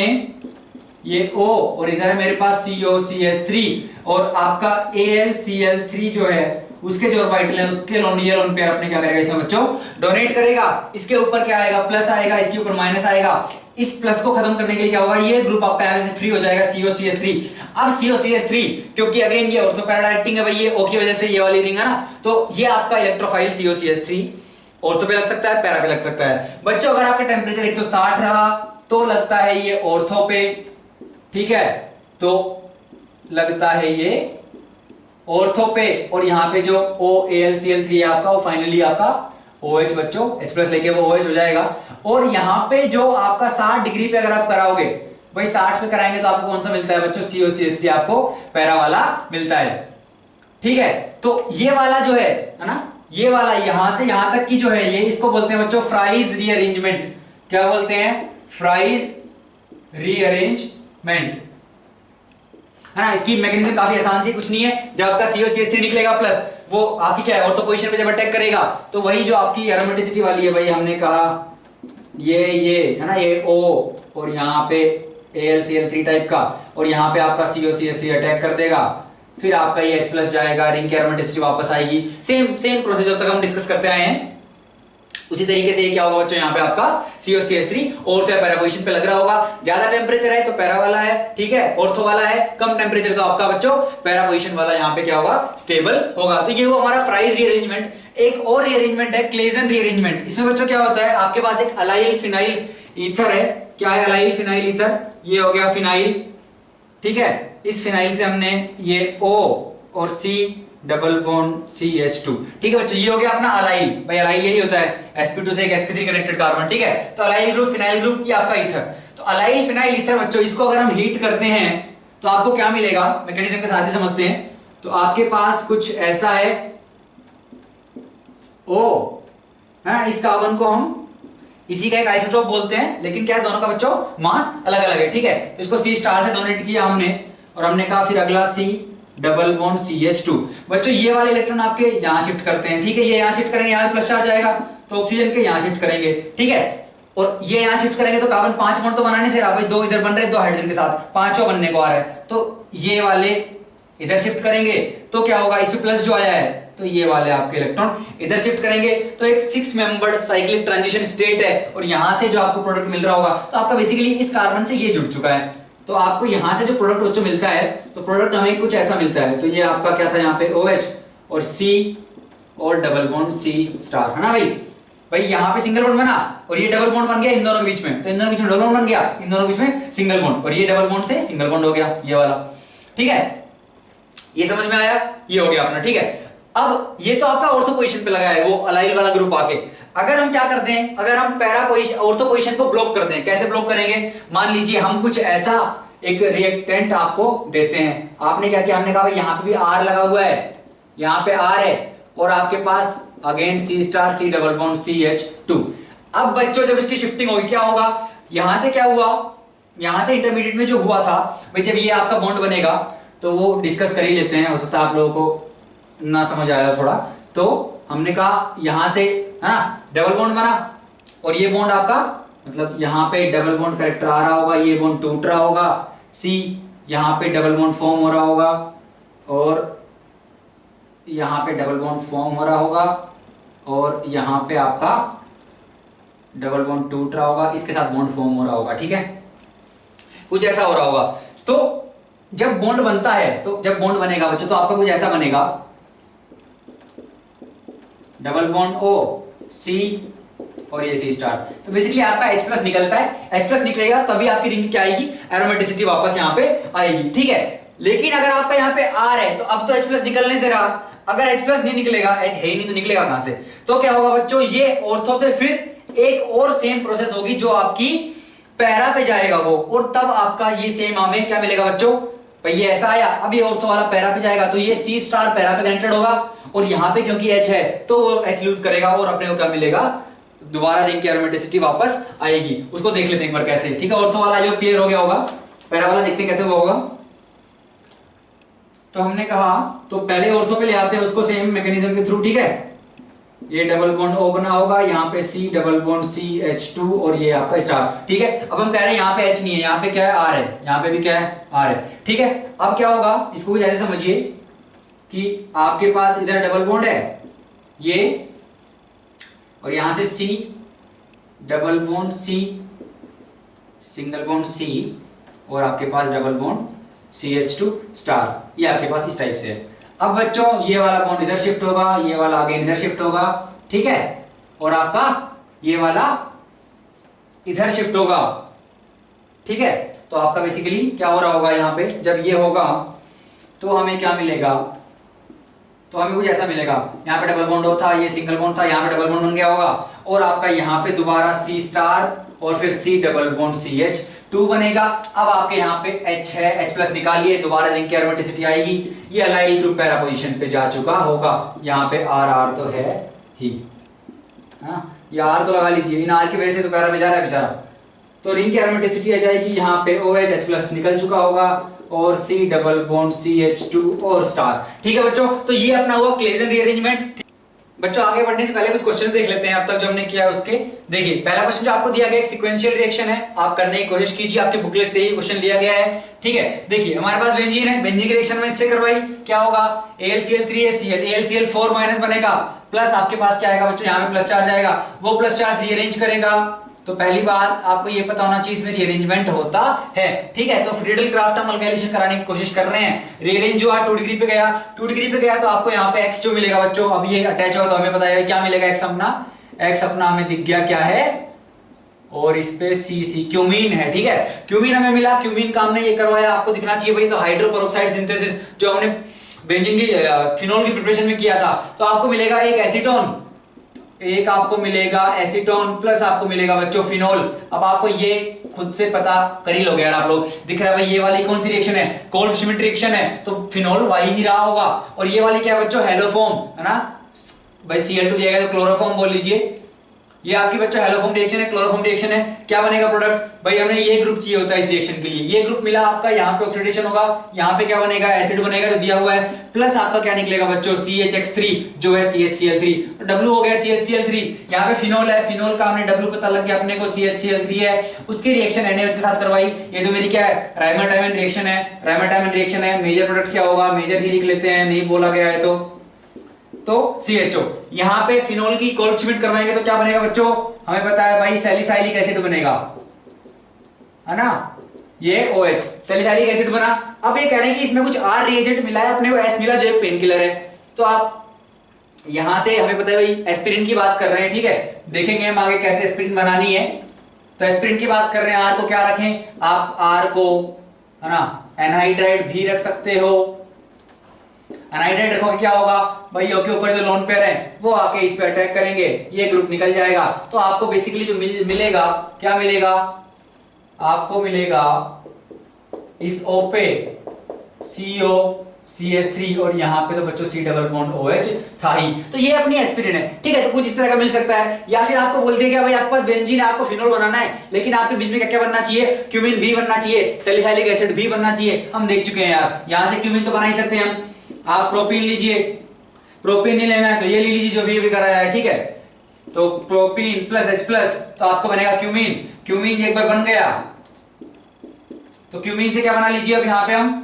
ये O, और इधर है मेरे पास COCH3, और आपका AlCl3 जो है उसके जो ऑर्बिटल है उसके लोन पेयर अपने क्या करेगा इसमें बच्चों, डोनेट करेगा, इसके ऊपर क्या आएगा, प्लस आएगा, इसके ऊपर माइनस आएगा, इस प्लस को खत्म करने के लिए क्या होगा, ये ग्रुप आपका यहां से फ्री हो जाएगा, COCH3। अब COCH3 क्योंकि अगेन ये ऑर्थो पैरा डायरेक्टिंग है भाई, ये O की वजह से ये वाली रिंग है ना, तो ये आपका इलेक्ट्रोफाइल COCH3 ऑर्थो पे लग सकता है, पैरा पे लग सकता है बच्चों। अगर आपका टेम्परेचर 160 रहा तो लगता है ये ऑर्थो पे, ठीक है, तो लगता है ये ऑर्थो पे, और यहां पे जो OAlCl3 है आपका, वो फाइनली आपका OH बच्चों, H प्लस लेके वो OH हो जाएगा, और यहां पे जो आपका 60 डिग्री पे अगर आप कराओगे वही 60 पे कराएंगे तो आपको कौन सा मिलता है बच्चों, COCH3 आपको पैरा वाला मिलता है। ठीक है, तो ये वाला जो है ना, ये वाला यहां से यहां तक की जो है ये, इसको बोलते हैं बच्चों फ्राइज रीअरेंजमेंट। क्या बोलते हैं, फ्राइज रीअरेंजमेंट, है ना। इसकी मैकेनिज्म काफी आसान सी, कुछ नहीं है, जब आपका COCH3 निकलेगा प्लस वो आपकी क्या है, ऑर्थो पोजीशन पे जब अटैक करेगा तो वही जो आपकी एरोमेटिसिटी वाली है भाई, हमने कहा ये है ना, ये O और यहाँ पे AlCl3 टाइप का, और यहाँ पे आपका COCH3 अटैक कर देगा, फिर आपका ये H+ जाएगा, रिंग की एरोमेटिसिटी वापस आएगी। सेम प्रोसेस जब तक हम डिस्कस करते आए हैं उसी तरीके से ये क्या होगा बच्चों, यहाँ पे आपका COCH3 ऑर्थो या पैरा पोजीशन पे लग रहा होगा। ज्यादा टेम्परेचर है तो पैरा वाला है, ठीक है, ऑर्थो वाला है, कम टेम्परेचर तो आपका बच्चों पैरा पोजीशन वाला यहाँ पे क्या होगा, स्टेबल होगा। तो ये हुआ हमारा फ्राइज रीअरेंजमेंट। एक और रीअरेंजमेंट है क्लेजन रीअरेंजमेंट। इसमें बच्चों क्या होता है, आपके पास एक अलाइल फिनाइल ईथर है। क्या है, अलाइल फिनाइल ईथर, ये हो गया फिनाइल, ठीक है। इस फिनाइल से हमने ये O और C डबल बॉन्ड CH2, ठीक है बच्चों, ये हो गया अपना अलाइल। भाई अलाइल यही होता है, sp2 से एक sp3 कनेक्टेड कार्बन, ठीक है। तो अलाइल ग्रुप, फिनाइल ग्रुप, ये आपका ईथर। तो अलाइल फिनाइल ईथर बच्चों, इसको अगर हम हीट करते हैं तो आपको क्या मिलेगा, मैकेनिज्म के साथ ही समझते हैं। तो आपके पास कुछ ऐसा है O, है ना। इस कार्बन को हम इसी का एक आइसोटोप बोलते हैं, लेकिन क्या है, दोनों का बच्चों मास अलग अलग है, ठीक है। तो इसको C स्टार से डोनेट किया हमने, और हमने कहा फिर अगला C डबल बॉन्ड CH2। बच्चों ये वाले इलेक्ट्रॉन आपके यहां शिफ्ट करते हैं, ठीक है, ये यहां शिफ्ट करेंगे, यहां प्लस चार्ज आएगा तो ऑक्सीजन के यहां शिफ्ट करेंगे, ठीक है। और ये यहां शिफ्ट करेंगे तो कार्बन 5 बॉन्ड तो बनाने से रहा भाई, 2 इधर बन रहे, 2 हाइड्रोजन के साथ 5वां बनने को आ रहा है। तो ये वाले इधर शिफ्ट करेंगे तो क्या होगा, इस पे प्लस जो आया है तो ये वाले आपके इलेक्ट्रॉन इधर शिफ्ट करेंगे, तो एक 6 मेंबर्ड साइक्लिक ट्रांजिशन स्टेट है, और यहां से जो आपको प्रोडक्ट मिल रहा होगा तो आपका बेसिकली इस कार्बन से ये जुड़ चुका है। तो आपको यहां से जो प्रोडक्ट बच्चों मिलता है, तो प्रोडक्ट हमें कुछ ऐसा मिलता है। तो ये आपका क्या था, यहाँ पे OH और C और डबल बॉन्ड C स्टार, है ना भाई। भाई यहाँ पे सिंगल बॉन्ड बना और ये डबल बॉन्ड बन गया इन दोनों के बीच में, तो इन दोनों के बीच में डबल बॉन्ड बन गया, इन दोनों के बीच में सिंगल बॉन्ड, और ये डबल बॉन्ड से सिंगल बॉन्ड हो गया, ये वाला, ठीक है। ये समझ में आया, ये हो गया अपना, ठीक है। अब ये तो आपका ऑर्थो पोजीशन पे लगा है, वो अलाइल वाला ग्रुप आके। अगर हम क्या करते हैं, अगर हम पैरा पोजीशन, ऑर्थो पोजीशन को ब्लॉक कर दें, कैसे ब्लॉक करेंगे, मान लीजिए हम कुछ ऐसा एक रिएक्टेंट आपको देते हैं। आपने क्या किया, हमने कहा भाई यहाँ पे भी R लगा हुआ है, यहाँ पे R है, और आपके पास again C star C double bond CH2। अब बच्चों जब इसकी शिफ्टिंग होगी क्या होगा, यहां से क्या हुआ, यहां से इंटरमीडिएट में जो हुआ था भाई, जब ये आपका बॉन्ड बनेगा तो वो डिस्कस कर ही लेते हैं, हो सकता है आप लोगों को ना समझ आया थोड़ा। तो हमने कहा यहां से, है ना, डबल बॉन्ड बना, और ये बॉन्ड आपका मतलब यहाँ पे डबल बॉन्ड करेक्टर आ रहा होगा, ये बॉन्ड टूट रहा होगा, C यहाँ पे डबल बॉन्ड फॉर्म हो रहा होगा, और यहाँ पे डबल बॉन्ड फॉर्म हो रहा होगा, और यहाँ पे आपका डबल बॉन्ड टूट रहा होगा, इसके साथ बॉन्ड फॉर्म हो रहा होगा, ठीक है, कुछ ऐसा हो रहा होगा। तो जब बॉन्ड बनता है, तो जब बॉन्ड बनेगा बच्चों, तो आपका कुछ ऐसा बनेगा, डबल बॉन्ड O C और ये C स्टार। तो बेसिकली आपका H+ निकलता है, H+ निकलेगा तभी आपकी रिंग क्या आएगी, एरोमेटिसिटी वापस यहाँ पे आएगी, ठीक है। लेकिन अगर आपका यहाँ पे R है तो अब तो H+ निकलने से रहा, अगर H+ नहीं निकलेगा, H है ही नहीं तो निकलेगा कहां से, तो क्या होगा बच्चों, ये ऑर्थो से फिर एक और सेम प्रोसेस होगी जो आपकी पैरा पे जाएगा वो, और तब आपका ये सेम हमें क्या मिलेगा बच्चों, भाई ये ऐसा आया, अब ये ऑर्थो वाला पैरा पे जाएगा तो ये C स्टार पैरा पे कनेक्टेड होगा, और यहाँ पे क्योंकि H है तो वो H लूज करेगा, और अपने को क्या मिलेगा, दोबारा रिंग की एरोमेटिसिटी वापस आएगी। उसको देख लेते हैं एक बार कैसे, ठीक है। ऑर्थो वाला जो क्लियर हो गया होगा, पैरा वाला देखते हैं कैसे हुआ होगा। तो हमने कहा, तो पहले ऑर्थो पे ले आते हैं उसको सेम मैकेनिज्म के थ्रू, ठीक है। ये डबल बॉन्ड O बना होगा, यहाँ पे C डबल बॉन्ड CH2, और ये आपका स्टार, ठीक है। अब हम कह रहे हैं यहाँ पे H नहीं है, यहाँ पे क्या है, R है, यहाँ पे भी क्या है, R है, ठीक है। अब क्या होगा, इसको भी ऐसे समझिए कि आपके पास इधर डबल बॉन्ड है ये, और यहां से C double bond C single bond C, और आपके पास डबल बॉन्ड CH2 स्टार, ये आपके पास इस टाइप से है। अब बच्चों ये वाला बॉन्ड इधर शिफ्ट होगा, ये वाला अगेन इधर शिफ्ट होगा, ठीक है, और आपका ये वाला इधर शिफ्ट होगा, ठीक है। तो आपका बेसिकली क्या हो रहा होगा, यहाँ पे जब ये होगा तो हमें क्या मिलेगा, तो हमें कुछ ऐसा मिलेगा, यहाँ पे डबल बॉन्ड था, ये सिंगल बॉन्ड था, यहाँ पे डबल बॉन्ड बन गया होगा, और आपका यहाँ पे दोबारा C स्टार और फिर C डबल बॉन्ड CH 2 बनेगा। अब आपके यहाँ पे H है, H+ निकालिए, दोबारा रिंग की एरोमेटिसिटी आएगी, ये अलाइल ग्रुप पैरा पोजीशन पे जा चुका होगा। यहाँ पे R तो है ही, हाँ ये R तो लगा लीजिए, इन R की वजह से तो पैरा में जा रहा है बेचारा। तो रिंग की एरोमेटिसिटी आ जाएगी, यहाँ पे OH H+ निकल चुका होगा और C डबल बॉन्ड CH2 और स्टार। ठीक है बच्चों, तो ये अपना हुआ क्लेजन रीअरेंजमेंट। बच्चों आगे बढ़ने से पहले कुछ क्वेश्चंस देख लेते हैं अब तक जो हमने किया है उसके। देखिए पहला क्वेश्चन जो आपको दिया गया एक सीक्वेंशियल रिएक्शन है, आप करने की कोशिश कीजिए, आपके बुकलेट से ही क्वेश्चन लिया गया है। ठीक है, देखिए हमारे पास बेंजीन है, बेंजीन की रिएक्शन में इससे करवाई, क्या होगा AlCl3HCl, AlCl4- बनेगा, प्लस आपके पास क्या आएगा बच्चों, यहाँ पे प्लस चार्ज आएगा, वो प्लस चार्ज रीअरेंज करेगा। तो पहली बात आपको ये पता होना चाहिए इसमें रीअरेंजमेंट होता है। ठीक है, तो फ्रीडल क्राफ्ट हम अल्काइलेशन कराने की कोशिश कर रहे हैं। रीअरेंज जो 2 डिग्री पे गया, 2 डिग्री पे गया तो आपको यहाँ पे x जो मिलेगा बच्चों, अब ये अटैच होगा तो हमें पता है क्या मिलेगा, x अपना हमें दिख गया क्या है, और इस पे C क्यूमीन है। ठीक है, क्यूमीन हमें मिला, क्यूमीन का हमने ये करवाया, आपको दिखना चाहिए भाई। तो हाइड्रोपेरोक्साइड सिंथेसिस जो हमने बेंजीन की फिनोल की प्रिपरेशन में किया था, तो आपको मिलेगा एक एसीटोन, एक आपको मिलेगा एसीटोन, प्लस आपको मिलेगा बच्चों फिनोल। अब आपको ये खुद से पता कर ही लोगे यार आप लोग, दिख रहा है भाई ये वाली कौन सी रिएक्शन है, कोल्ड श्मिट रिएक्शन है, तो फिनोल वही ही रहा होगा। और ये वाली क्या है बच्चों, हेलोफॉर्म है ना भाई, Cl2 दिया गया तो क्लोरोफॉर्म बोल लीजिए। ये आपकी बच्चों हेलोफॉर्म रिएक्शन है, क्लोरोफॉर्म रिएक्शन है। क्या बनेगा प्रोडक्ट, भाई हमें ये ग्रुप चाहिए होता है इस रिएक्शन के लिए, ये ग्रुप मिला आपका, यहाँ पे ऑक्सीडेशन होगा, यहाँ पे क्या बनेगा, एसिड बनेगा जो दिया हुआ है, प्लस आपका क्या निकलेगा बच्चों, CHX3 जो है CHCl3, तो W हो गया CHCl3। यहाँ पे फिनोल है, फिनोल का हमने W पता लग गया अपने को, CHCl3 है, उसकी रिएक्शन NaOH के साथ करवाई। ये तो मेरी क्या है, राइमर-टाइमन रिएक्शन है, राइमर-टाइमन रिएक्शन है। मेजर प्रोडक्ट क्या होगा, मेजर ही लिख लेते हैं, नहीं बोला गया है तो CHO। यहाँ पे फिनोल की कोल्ड श्मिट करवाएंगे तो क्या बनेगा बच्चों, हमें पता है भाई सैलिसाइलिक एसिड बनेगा, है ना, ये OH सैलिसाइलिक एसिड बना। अब ये कह रहे हैं कि इसमें कुछ R रिएजेंट मिला है, अपने को S मिला जो एक पेन किलर है। तो आप यहां से हमें पता है भाई एस्पिरिन की बात कर रहे हैं। ठीक है, देखेंगे हम आगे कैसे एस्पिरिन बनानी है। तो एस्पिरिन की बात कर रहे हैं, R को क्या रखें, आप R को है ना एनहाइड्राइड भी रख सकते हो। एनहाइड्राइड रखोगे क्या होगा भाई, के ऊपर जो लोन पेयर है वो आके इस पे अटैक करेंगे, ये ग्रुप निकल जाएगा। तो आपको बेसिकली जो मिलेगा, क्या मिलेगा, आपको मिलेगा इस O पे CO CH3 और यहाँ पे तो बच्चों C डबल बॉन्ड OH था ही। तो ये अपनी एस्पिरिन है। ठीक है, तो कुछ इस तरह का मिल सकता है। या फिर आपको बोल दिया भाई आपके पास बेंजीन है, आपको फिनोल बनाना है, लेकिन आपके बीच में क्या क्या बनना चाहिए, क्यूमीन भी बनना चाहिए, सैलिसाइलिक एसिड भी बनना चाहिए। हम देख चुके हैं यार, यहां से क्यूमीन तो बना ही सकते हैं हम। आप प्रोपीन लीजिए, प्रोपीन नहीं लेना है तो ये ले लीजिए जो भी कराया है। ठीक है, तो प्रोपीन प्लस H+ तो आपको बनेगा क्यूमीन। क्यूमीन एक बार बन गया तो क्यूमीन से क्या बना लीजिए, अब यहां पे हम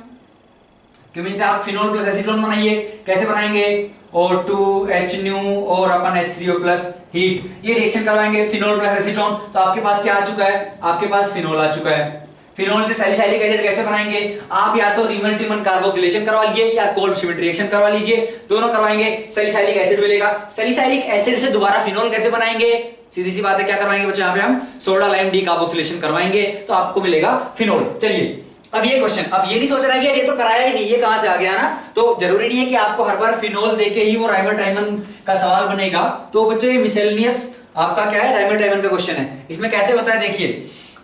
क्यूमीन से आप फिनोल प्लस एसीटोन बनाइए। कैसे बनाएंगे, O2H और अपन H3O+ हीट, ये रिएक्शन करवाएंगे फिनोल प्लस एसीटोन। तो आपके पास क्या आ चुका है, आपके पास फिनोल आ चुका है। फिनोल से सैलिसाइलिक एसिड कैसे बनाएंगे, आप या तो रीमन-टिमन कार्बोक्सिलेशन करवा लीजिए या कोल्ड श्मिट रिएक्शन करवा लीजिए, दोनों करवाएंगे, सैलिसाइलिक एसिड मिलेगा। सैलिसाइलिक एसिड से दोबारा फिनोल कैसे बनाएंगे, सीधी सी बात है, क्या करवाएंगे बच्चों, यहाँ पे हम सोडा लाइम डी कार्बोक्सिलेशन करवाएंगे तो आपको मिलेगा फिनोल। चलिए अब ये क्वेश्चन, अब ये नहीं सोच रहा है कि यार ये तो कराया ही नहीं, ये कहां से आ गया ना। तो जरूरी नहीं है कि आपको हर बार फिनोल देके ही वो राइमर-टाइमन का सवाल बनेगा। तो बच्चों ये मिसेलेनियस आपका क्या है, राइमर-टाइमन का क्वेश्चन है। इसमें कैसे होता है देखिए,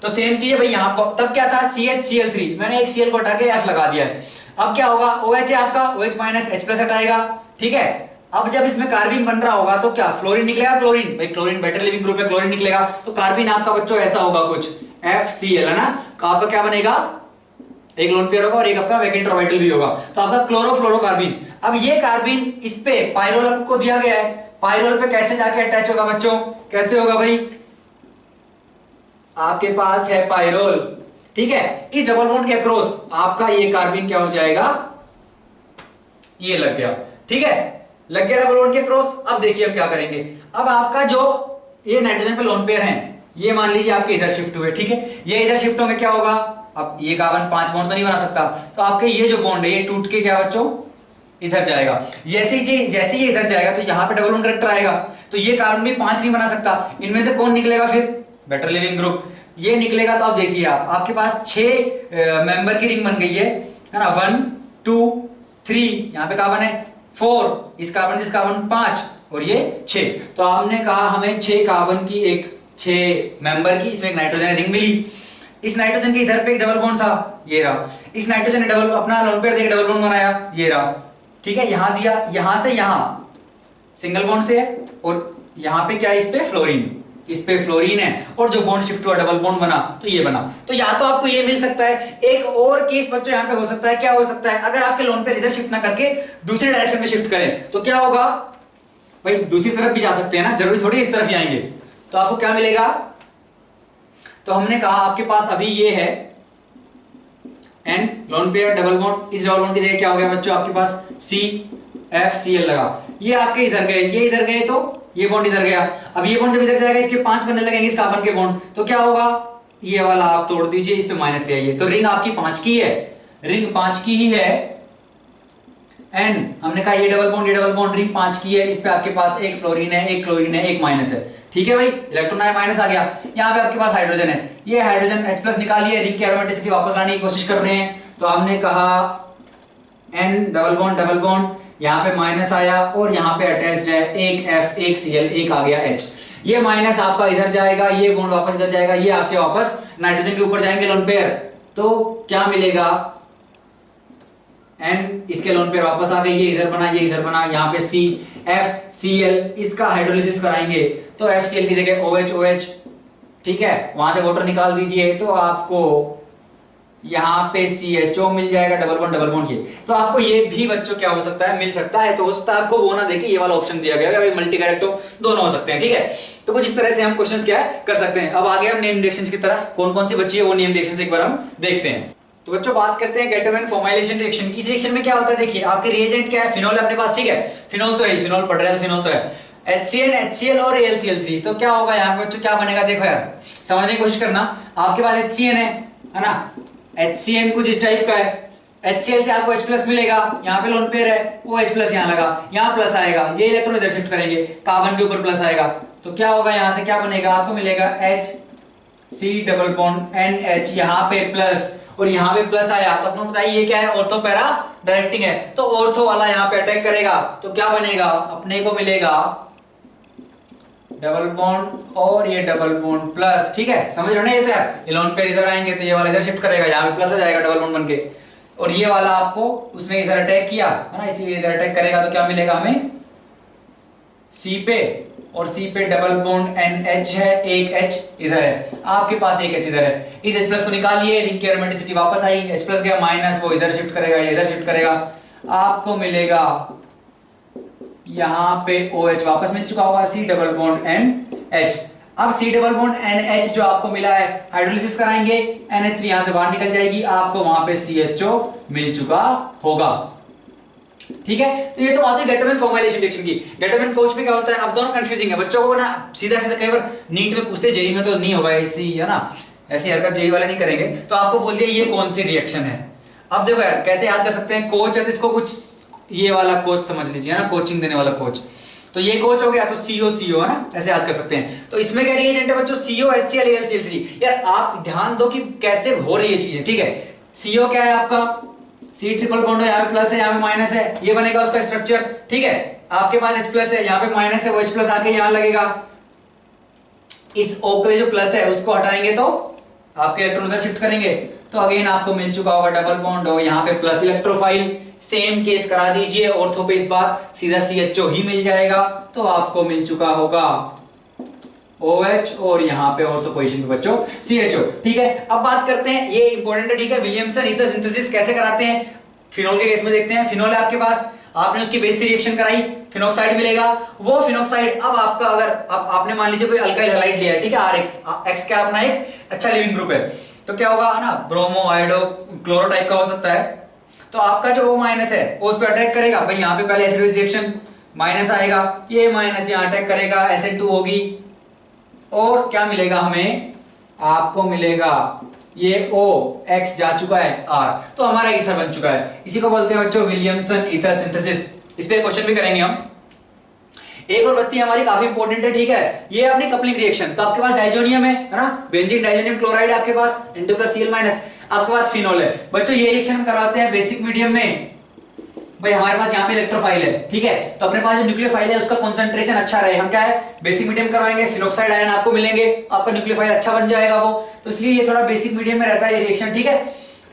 तो सेम चीज है भाई, यहाँ तब क्या था CHCl3, मैंने एक Cl को हटा के F लगा दिया है। अब क्या होगा, OH है आपका, OH- H+ हटाएगा। ठीक है, अब जब इसमें कार्बिन बन रहा होगा तो क्या फ्लोरीन निकलेगा, क्लोरीन, भाई क्लोरीन बेटर लिविंग ग्रुप है, क्लोरीन निकलेगा। तो कार्बिन आपका बच्चों ऐसा होगा कुछ FCl, है ना, आपका क्या बनेगा, एक लोन पेयर होगा और एक आपका वैकेंट ऑर्बिटल भी होगा, तो आपका क्लोरोफ्लोरोकार्बिन। अब ये कार्बिन इस पे पाइरोल आपको दिया गया है, पाइरोल पे कैसे जाके अटैच होगा बच्चों, कैसे होगा भाई, आपके पास है पाइरोल। ठीक है, इस डबल बॉन्ड के अक्रॉस आपका ये कार्बिन क्या हो जाएगा, ये लग गया। ठीक है, लग गया डबल बॉन्ड के अक्रॉस। अब देखिए हम क्या करेंगे, अब आपका जो ये नाइट्रोजन पे लोन पेयर है, ये मान लीजिए आपके इधर शिफ्ट हुए। ठीक है, ये इधर शिफ्ट होंगे, क्या होगा, अब ये कार्बन 5 बॉन्ड तो नहीं बना सकता, तो आपके ये जो बॉन्ड है ये टूट के क्या बच्चों इधर जाएगा। जैसे ही ये इधर जाएगा तो यहाँ पे डबल बॉन्ड करेक्टर आएगा, तो ये कार्बन भी 5 नहीं बना सकता। इनमें से कौन निकलेगा फिर, बेटर लिविंग ग्रुप, ये निकलेगा। तो अब देखिए आपके पास 6 मेंबर की रिंग बन गई है ना, 1 2 3, यहाँ पे कार्बन है 4, इस कार्बन 5 और ये 6। तो आपने कहा हमें 6 कार्बन की एक 6 मेंबर की इसमें एक नाइट्रोजन रिंग मिली। इस नाइट्रोजन के इधर पे एक डबल बॉन्ड था, ये रहा। इस नाइट्रोजन ने डबल अपना लोन पेयर देके डबल बॉन्ड बनाया, ये रहा। ठीक है, यहां दिया, यहां से यहां सिंगल बॉन्ड से है, और यहां पे क्या है, इस पे फ्लोरीन, इस पे फ्लोरीन है, और जो बॉन्ड शिफ्ट हुआ डबल बॉन्ड बना, तो ये बना। तो या तो आपको ये मिल सकता है, एक और केस बच्चों यहां पे हो सकता है, क्या हो सकता है, अगर आपके लोन पेयर इधर शिफ्ट ना करके दूसरे डायरेक्शन में शिफ्ट करें तो क्या होगा भाई, दूसरी तरफ भी जा सकते हैं ना, जरूरी थोड़ी इस तरफ ही आएंगे। तो आपको क्या मिलेगा, तो हमने कहा आपके पास अभी ये है an lone pair double bond, इस डबल बॉन्ड की जगह क्या हो गया बच्चों, आपके पास CFCl लगा, ये आपके इधर गए, ये इधर गए, तो ये बॉन्ड इधर गया। अब ये बॉन्ड जब इधर जाएगा, इसके 5 बनने लगेंगे इस कार्बन के बॉन्ड, तो क्या होगा, ये वाला आप तोड़ दीजिए, इस पे माइनस ले आइए, तो रिंग आपकी 5 की है, रिंग 5 की ही है। एंड हमने कहा ये डबल बॉन्ड रिंग 5 की है, इस पे आपके पास एक फ्लोरीन है, एक क्लोरीन है, एक माइनस है। ठीक है भाई, इलेक्ट्रॉन आया, माइनस आ गया। यहाँ पे आपके पास हाइड्रोजन है, ये हाइड्रोजन H+ निकालिए, रिंग की एरोमेटिसिटी वापस लाने की कोशिश कर रहे हैं। तो हमने कहा N डबल बॉन्ड, यहाँ पे माइनस आया, और यहाँ पे अटैच्ड है एक F, एक Cl, एक आ गया H। ये माइनस आपका इधर जाएगा, ये बॉन्ड वापस इधर जाएगा, ये आपके वापस नाइट्रोजन के ऊपर जाएंगे लोन पेयर, तो क्या मिलेगा, N इसके लोन पेयर वापस आ गई, ये इधर बना, ये इधर बना, यहाँ पे CFCl, इसका हाइड्रोलिसिस कराएंगे, तो FCl की जगह OH, ठीक है, वहां से वाटर निकाल दीजिए, तो आपको यहाँ पे CHO मिल जाएगा, डबल बॉन्ड ये। तो आपको ये भी बच्चों क्या हो सकता है, मिल सकता है। तो हो सकता है आपको वो ना देके ये वाला ऑप्शन दिया गया है, मल्टी कैरेक्टो दोनों हो सकते हैं। ठीक है, तो कुछ इस तरह से हम क्वेश्चंस क्या है कर सकते हैं। अब आगे हम नेम रिएक्शंस की तरफ, कौन कौन सी बची है वो नेम रिएक्शंस एक बार हम देखते हैं। तो बच्चों बात करते हैं गेटोवेन फॉर्माइलेशन रिएक्शन की। इस रिएक्शन में क्या होता है, देखिए आपके रिएजेंट क्या है, फिनोल है अपने पास, ठीक है, फिनोल तो है, फिनोल पढ़ रहे हैं, फिनोल तो है, HCN HCl और AlCl3। तो क्या होगा यहाँ पे बच्चों, क्या बनेगा, देखो यार समझने की कोशिश करना। आपके पास HCN है ना, HCN कुछ इस टाइप का है, HCl से आपको H+ मिलेगा, यहाँ पे लोन पेयर है, वो H+ यहाँ लगा, यहाँ प्लस आएगा, ये इलेक्ट्रॉन इधर शिफ्ट करेंगे, कार्बन के ऊपर प्लस आएगा, तो क्या होगा, यहाँ से क्या बनेगा, आपको मिलेगा HC डबल बॉन्ड NH, यहाँ पे प्लस और यहाँ पे प्लस आया, तो आपको बताइए ये क्या है, ऑर्थो पैरा डायरेक्टिंग है, तो ऑर्थो वाला यहाँ पे अटैक करेगा, तो क्या बनेगा, अपने को मिलेगा डबल बॉन्ड और ये डबल बॉन्ड प्लस। ठीक है, समझ रहे हो ना, ये तो यार ये लोन पेयर इधर आएंगे, तो ये वाला इधर शिफ्ट करेगा, यहाँ पे प्लस आ जाएगा डबल बॉन्ड बनके, और ये वाला आपको उसने इधर अटैक किया है ना, इसलिए इधर अटैक करेगा, तो क्या मिलेगा हमें C पे, और C पे डबल बॉन्ड NH है, एक H इधर है, आपके पास एक H इधर है, इस H+ को निकालिए, रिंग की एरोमेटिसिटी वापस आई, H+ गया माइनस, वो इधर शिफ्ट करेगा, ये इधर शिफ्ट करेगा, आपको मिलेगा यहाँ पे OH वापस मिल चुका होगा, C डबल बॉन्ड NH। अब C डबल बॉन्ड NH जो आपको मिला है, हाइड्रोलिसिस कराएंगे, NH3 यहां से बाहर निकल जाएगी, आपको वहां पे CHO मिल चुका होगा। ठीक है, तो ये तो बात है गेटोवेन फॉर्माइलेशन रिएक्शन की। गेटोवेन कोच में क्या होता है, अब दोनों कंफ्यूजिंग है बच्चों को ना, सीधा सीधा कई बार नीट में पूछते, जेई में तो नहीं होगा ऐसी, है ना, ऐसी हरकत जेई वाले नहीं करेंगे, तो आपको बोल दिया ये कौन सी रिएक्शन है। अब देखो यार कैसे याद कर सकते हैं, कोच है तो इसको कुछ ये वाला कोच समझ लीजिए ना, कोचिंग देने वाला कोच, तो ये कोच हो गया, तो CO है ना, ऐसे याद कर सकते हैं। तो इसमें क्या रिएजेंट है बच्चों, CO HCl AlCl3। यार आप ध्यान दो कि कैसे हो रही है चीजें। ठीक है, CO क्या है आपका, C ट्रिपल बॉन्ड है, यहाँ पे प्लस है, यहाँ पे माइनस है, ये बनेगा उसका स्ट्रक्चर। ठीक है, आपके पास H+ है, यहाँ पे माइनस है, वो H+ आके यहाँ लगेगा, इस O पे जो प्लस है उसको हटाएंगे तो आपके इलेक्ट्रॉन उधर शिफ्ट करेंगे, तो अगेन आपको मिल चुका होगा डबल बॉन्ड, और यहाँ पे प्लस इलेक्ट्रोफाइल, सेम केस करा दीजिए, ऑर्थो पे इस बार सीधा CHO ही मिल जाएगा, तो आपको मिल चुका होगा OH, और यहाँ पे ऑर्थो पोजीशन पे बच्चों CHO। ठीक है, अब बात करते हैं, ये इंपॉर्टेंट है, ठीक है, विलियमसन ईथर सिंथेसिस कैसे कराते हैं, फिनोल के केस में देखते हैं। फिनोल है आपके पास, आपने उसकी बेस से रिएक्शन कराई, फिनोक्साइड मिलेगा, वो फिनोक्साइड अब आपका अगर आपने मान लीजिए कोई अल्काइल हैलाइड लिया है, ठीक है, RX क्या अपना एक अच्छा लिविंग ग्रुप है, तो क्या होगा ना, ब्रोमो आयोडो क्लोरो टाइप का हो सकता है, तो आपका जो O- है वो उस पर अटैक करेगा भाई, यहाँ पे पहले एसिड बेस रिएक्शन माइनस आएगा, ये माइनस यहाँ अटैक करेगा, SN2 होगी, और क्या मिलेगा हमें, आपको मिलेगा ये OX जा चुका है R, तो हमारा ईथर बन चुका है। इसी को बोलते हैं बच्चों विलियमसन ईथर सिंथेसिस। इस पे क्वेश्चन भी करेंगे हम। एक और वस्तु हमारी काफी इंपॉर्टेंट है, ठीक है, ये अपनी कपलिंग रिएक्शन, तो आपके पास डाइजोनियम है ना, बेंजीन डाइजोनियम क्लोराइड आपके पास, N2+Cl-, आपके पास फिनोल है। बच्चों ये रिएक्शन हम करवाते हैं बेसिक मीडियम में, भाई हमारे पास यहाँ पे इलेक्ट्रोफाइल है, ठीक है, तो अपने पास जो न्यूक्लियोफाइल है उसका कंसंट्रेशन अच्छा रहे, हम क्या है बेसिक मीडियम करवाएंगे, फिनोक्साइड आयन आपको मिलेंगे, आपका न्यूक्लियोफाइल अच्छा बन जाएगा वो, तो इसलिए ये थोड़ा बेसिक मीडियम में रहता है ये रिएक्शन, ठीक है।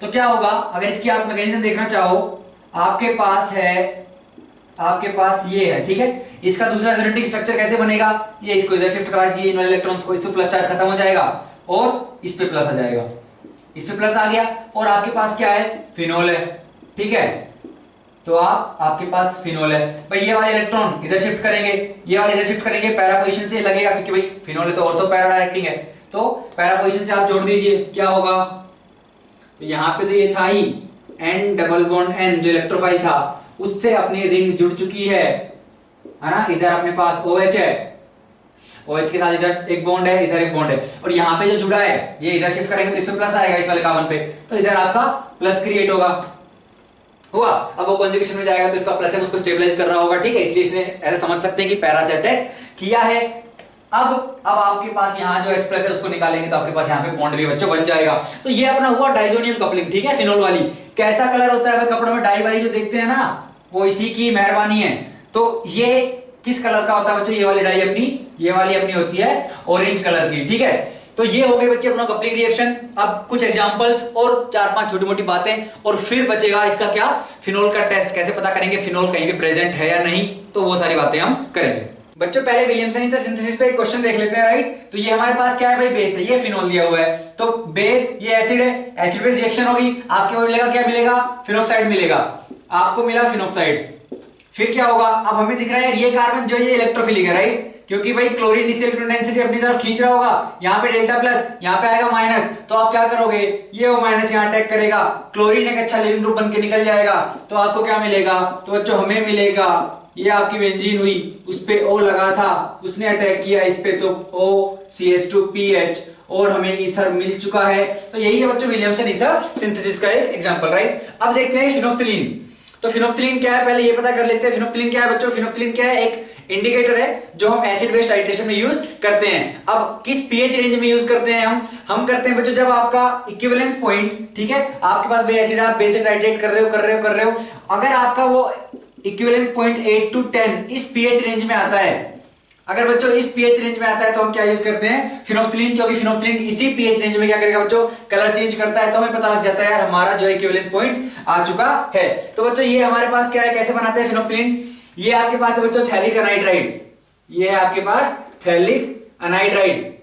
तो क्या होगा अगर इसकी आप मैकेनिज्म देखना चाहो, आपके पास ये है, ठीक है, इसका दूसरा रेजोनेटिंग स्ट्रक्चर कैसे बनेगा, ये इसको इधर शिफ्ट करा दीजिए, इन वाले इलेक्ट्रॉन्स को, इस पे प्लस चार्ज खत्म हो जाएगा और इस पे प्लस आ जाएगा, इस पे प्लस आ गया और आपके पास क्या है, फिनोल है, ठीक है, तो आपके पास फिनोल है। भाई ये वाले इलेक्ट्रॉन इधर शिफ्ट करेंगे, ये वाले इधर शिफ्ट करेंगे, पैरा पोजीशन से लगेगा क्योंकि भाई फिनोल है तो ऑर्थो पैरा डायरेक्टिंग है, तो पैरा पोजीशन से आप जोड़ दीजिए, क्या होगा, तो यहाँ पे तो ये था ही N डबल बॉन्ड N जो इलेक्ट्रोफाइल था उससे अपनी रिंग जुड़ चुकी है ना, इधर अपने पास OH है, OH के साथ इधर एक बॉन्ड है, इधर एक बॉन्ड है, और यहाँ पे जो जुड़ा है ये इधर शिफ्ट करेंगे तो इस पे प्लस आएगा, इस वाले कार्बन पे, तो इधर आपका प्लस क्रिएट होगा, हुआ। अब वो कॉन्जुगेशन में जाएगा तो इसका प्लस है उसको स्टेबलाइज कर रहा होगा, ठीक है, इसलिए इसने ऐसे समझ सकते हैं कि पैरा से अटैक किया है। अब आपके पास यहाँ जो H प्लस है उसको निकालेंगे तो आपके पास यहाँ पे बॉन्ड भी बच्चों बन जाएगा। तो ये अपना हुआ डाइजोनियम कपलिंग, ठीक है, फिनोल वाली। कैसा कलर होता है कपड़ों में डाई वाई जो देखते हैं ना, वो इसी की मेहरबानी है। तो ये किस कलर का होता है बच्चों, ये वाली डाई अपनी, ये वाली अपनी होती है ऑरेंज कलर की, ठीक है। तो ये हो गए बच्चे अपना कपलिंग रिएक्शन। अब कुछ एग्जांपल्स और 4-5 छोटी मोटी बातें और फिर बचेगा इसका क्या, फिनोल का टेस्ट कैसे पता करेंगे फिनोल कहीं भी प्रेजेंट है या नहीं, तो वो सारी बातें हम करेंगे। बच्चों पहले विलियमसन सिंथेसिस पे एक क्वेश्चन देख लेते हैं, राइट। तो ये हमारे पास क्या है भाई, बेस है, ये फिनोल दिया हुआ है, तो बेस ये एसिड है, एसिड बेस रिएक्शन होगी, आपको मिलेगा क्या मिलेगा, फिनोक्साइड मिलेगा, आपको मिला फिनोक्साइड। फिर क्या होगा, अब हमें दिख रहा है ये कार्बन जो ये इलेक्ट्रोफिलिक है, राइट, क्योंकि भाई क्लोरीन इनिशियल डेंसिटी अपनी तरफ खींच रहा होगा, यहाँ पे डेल्टा प्लस, यहाँ पे आएगा माइनस, तो आप क्या करोगे, ये वो माइनस यहाँ अटैक करेगा, क्लोरीन एक अच्छा लिविंग ग्रुप बन के निकल जाएगा, तो आपको क्या मिलेगा, तो बच्चों हमें मिलेगा ये आपकी बेंजीन हुई, उस पे O लगा था, उसने अटैक किया इस पे, तो OCH2PH और हमें ईथर मिल चुका है। तो यही है बच्चों विलियमसन ईथर सिंथेसिस का एक एग्जांपल, राइट। अब देखते हैं फिनोफ्थलीन। तो फिनोफ्थलीन क्या है, पहले ये पता कर लेते हैं फिनोफ्थलीन क्या है बच्चों। फिनोफ्थलीन क्या है, एक इंडिकेटर है जो हम एसिड बेस टाइट्रेशन में यूज करते हैं। अब किस पीएच रेंज में यूज करते हैं हम करते हैं बच्चों जब आपका इक्विवेलेंस पॉइंट, ठीक है, आपके पास भाई एसिड आप बेस से टाइट्रेट कर रहे हो, अगर आपका वो इक्विवेलेंस पॉइंट 8 to 10 इस पीएच रेंज में आता है, अगर बच्चों इस पीएच रेंज में आता है तो हम क्या यूज करते हैं, फिनोफ्थलीन, क्योंकि फिनोफ्थलीन इसी पीएच रेंज में क्या करेगा बच्चों, कलर चेंज करता है, तो हमें पता लग जाता है यार हमारा जो इक्विवेलेंस पॉइंट आ चुका है। तो बच्चों ये हमारे पास क्या है, कैसे बनाते हैं फिनोफ्थलीन, ये आपके पास है बच्चों थैलिक अनाइड्राइड, ये है आपके पास थैलिक अनाइड्राइड,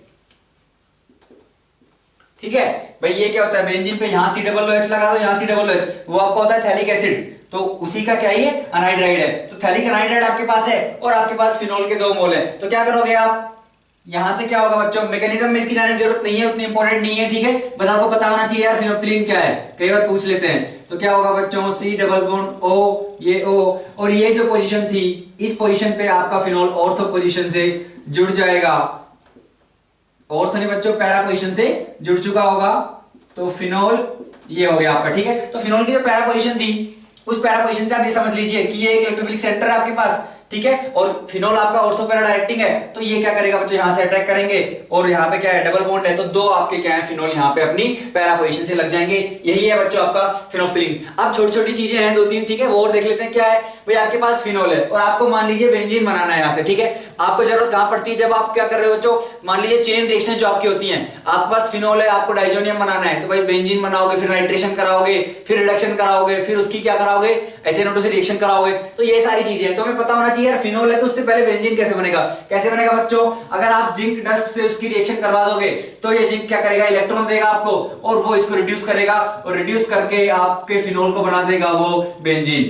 ठीक है भाई। ये क्या होता है, बेंजीन पे यहां COOH लगा दो, यहां COOH, वो आपका होता है थैलिक एसिड, तो उसी का क्या ही है, अनाइड्राइड है। तो थैलिक अनाइड्राइड आपके पास है और आपके पास फिनोल के 2 मोल है, तो क्या करोगे आप, यहां से क्या होगा बच्चों, मैकेनिज्म में इसकी जानने की जरूरत नहीं है, उतनी इंपॉर्टेंट नहीं है, ठीक है, बस आपको पता होना चाहिए यार फिनोफ्थलीन क्या है, कई बार पूछ लेते हैं। तो क्या होगा बच्चों, C डबल बॉन्ड O, ये O, और ये जो पोजीशन थी, इस पोजीशन पे आपका फिनोल ऑर्थो पोजीशन से जुड़ जाएगा, ऑर्थो ने बच्चों पैरा पोजीशन से जुड़ चुका होगा, तो फिनोल ये हो गया आपका, ठीक है। तो फिनोल की जो पैरा पोजीशन थी, उस पैरा पोजीशन से आप ये समझ लीजिए कि ये एक इलेक्ट्रोफिलिक सेंटर है आपके पास, ठीक है, और फिनोल आपका ऑर्थो पैरा डायरेक्टिंग है, तो ये क्या करेगा बच्चों, यहां से अटैक करेंगे, और यहाँ पे क्या है, डबल बॉन्ड है, तो 2 आपके क्या है, फिनोल यहाँ पे अपनी पैरा पोजीशन से लग जाएंगे। यही है बच्चों आपका फिनोफ्थलीन। अब छोटी छोटी चीजें हैं 2-3, ठीक है, वो और देख लेते हैं। क्या है भाई, आपके पास फिनोल है और आपको मान लीजिए बेंजीन बनाना है यहाँ से, ठीक है। आपको जरूरत कहां पड़ती है, जब आप क्या कर रहे हो बच्चों, मान लीजिए चेन रिएक्शन जो आपकी होती है, आपके पास फिनोल है, आपको डाइजोनियम बनाना है, तो भाई बेंजीन बनाओगे, फिर नाइट्रेशन कराओगे, फिर रिडक्शन कराओगे, फिर उसकी क्या कराओगे, HNO2 से रिएक्शन कराओगे, तो ये सारी चीजें हैं। तो हमें पता होना चाहिए यार फिनोल है तो उससे पहले बेंजीन कैसे बनेगा, कैसे बनेगा बच्चों, अगर आप जिंक डस्ट से उसकी रिएक्शन करवा दोगे तो ये जिंक क्या करेगा, इलेक्ट्रॉन देगा आपको, और वो इसको रिड्यूस करेगा, और रिड्यूस करके आपके फिनोल को बना देगा वो बेंजीन,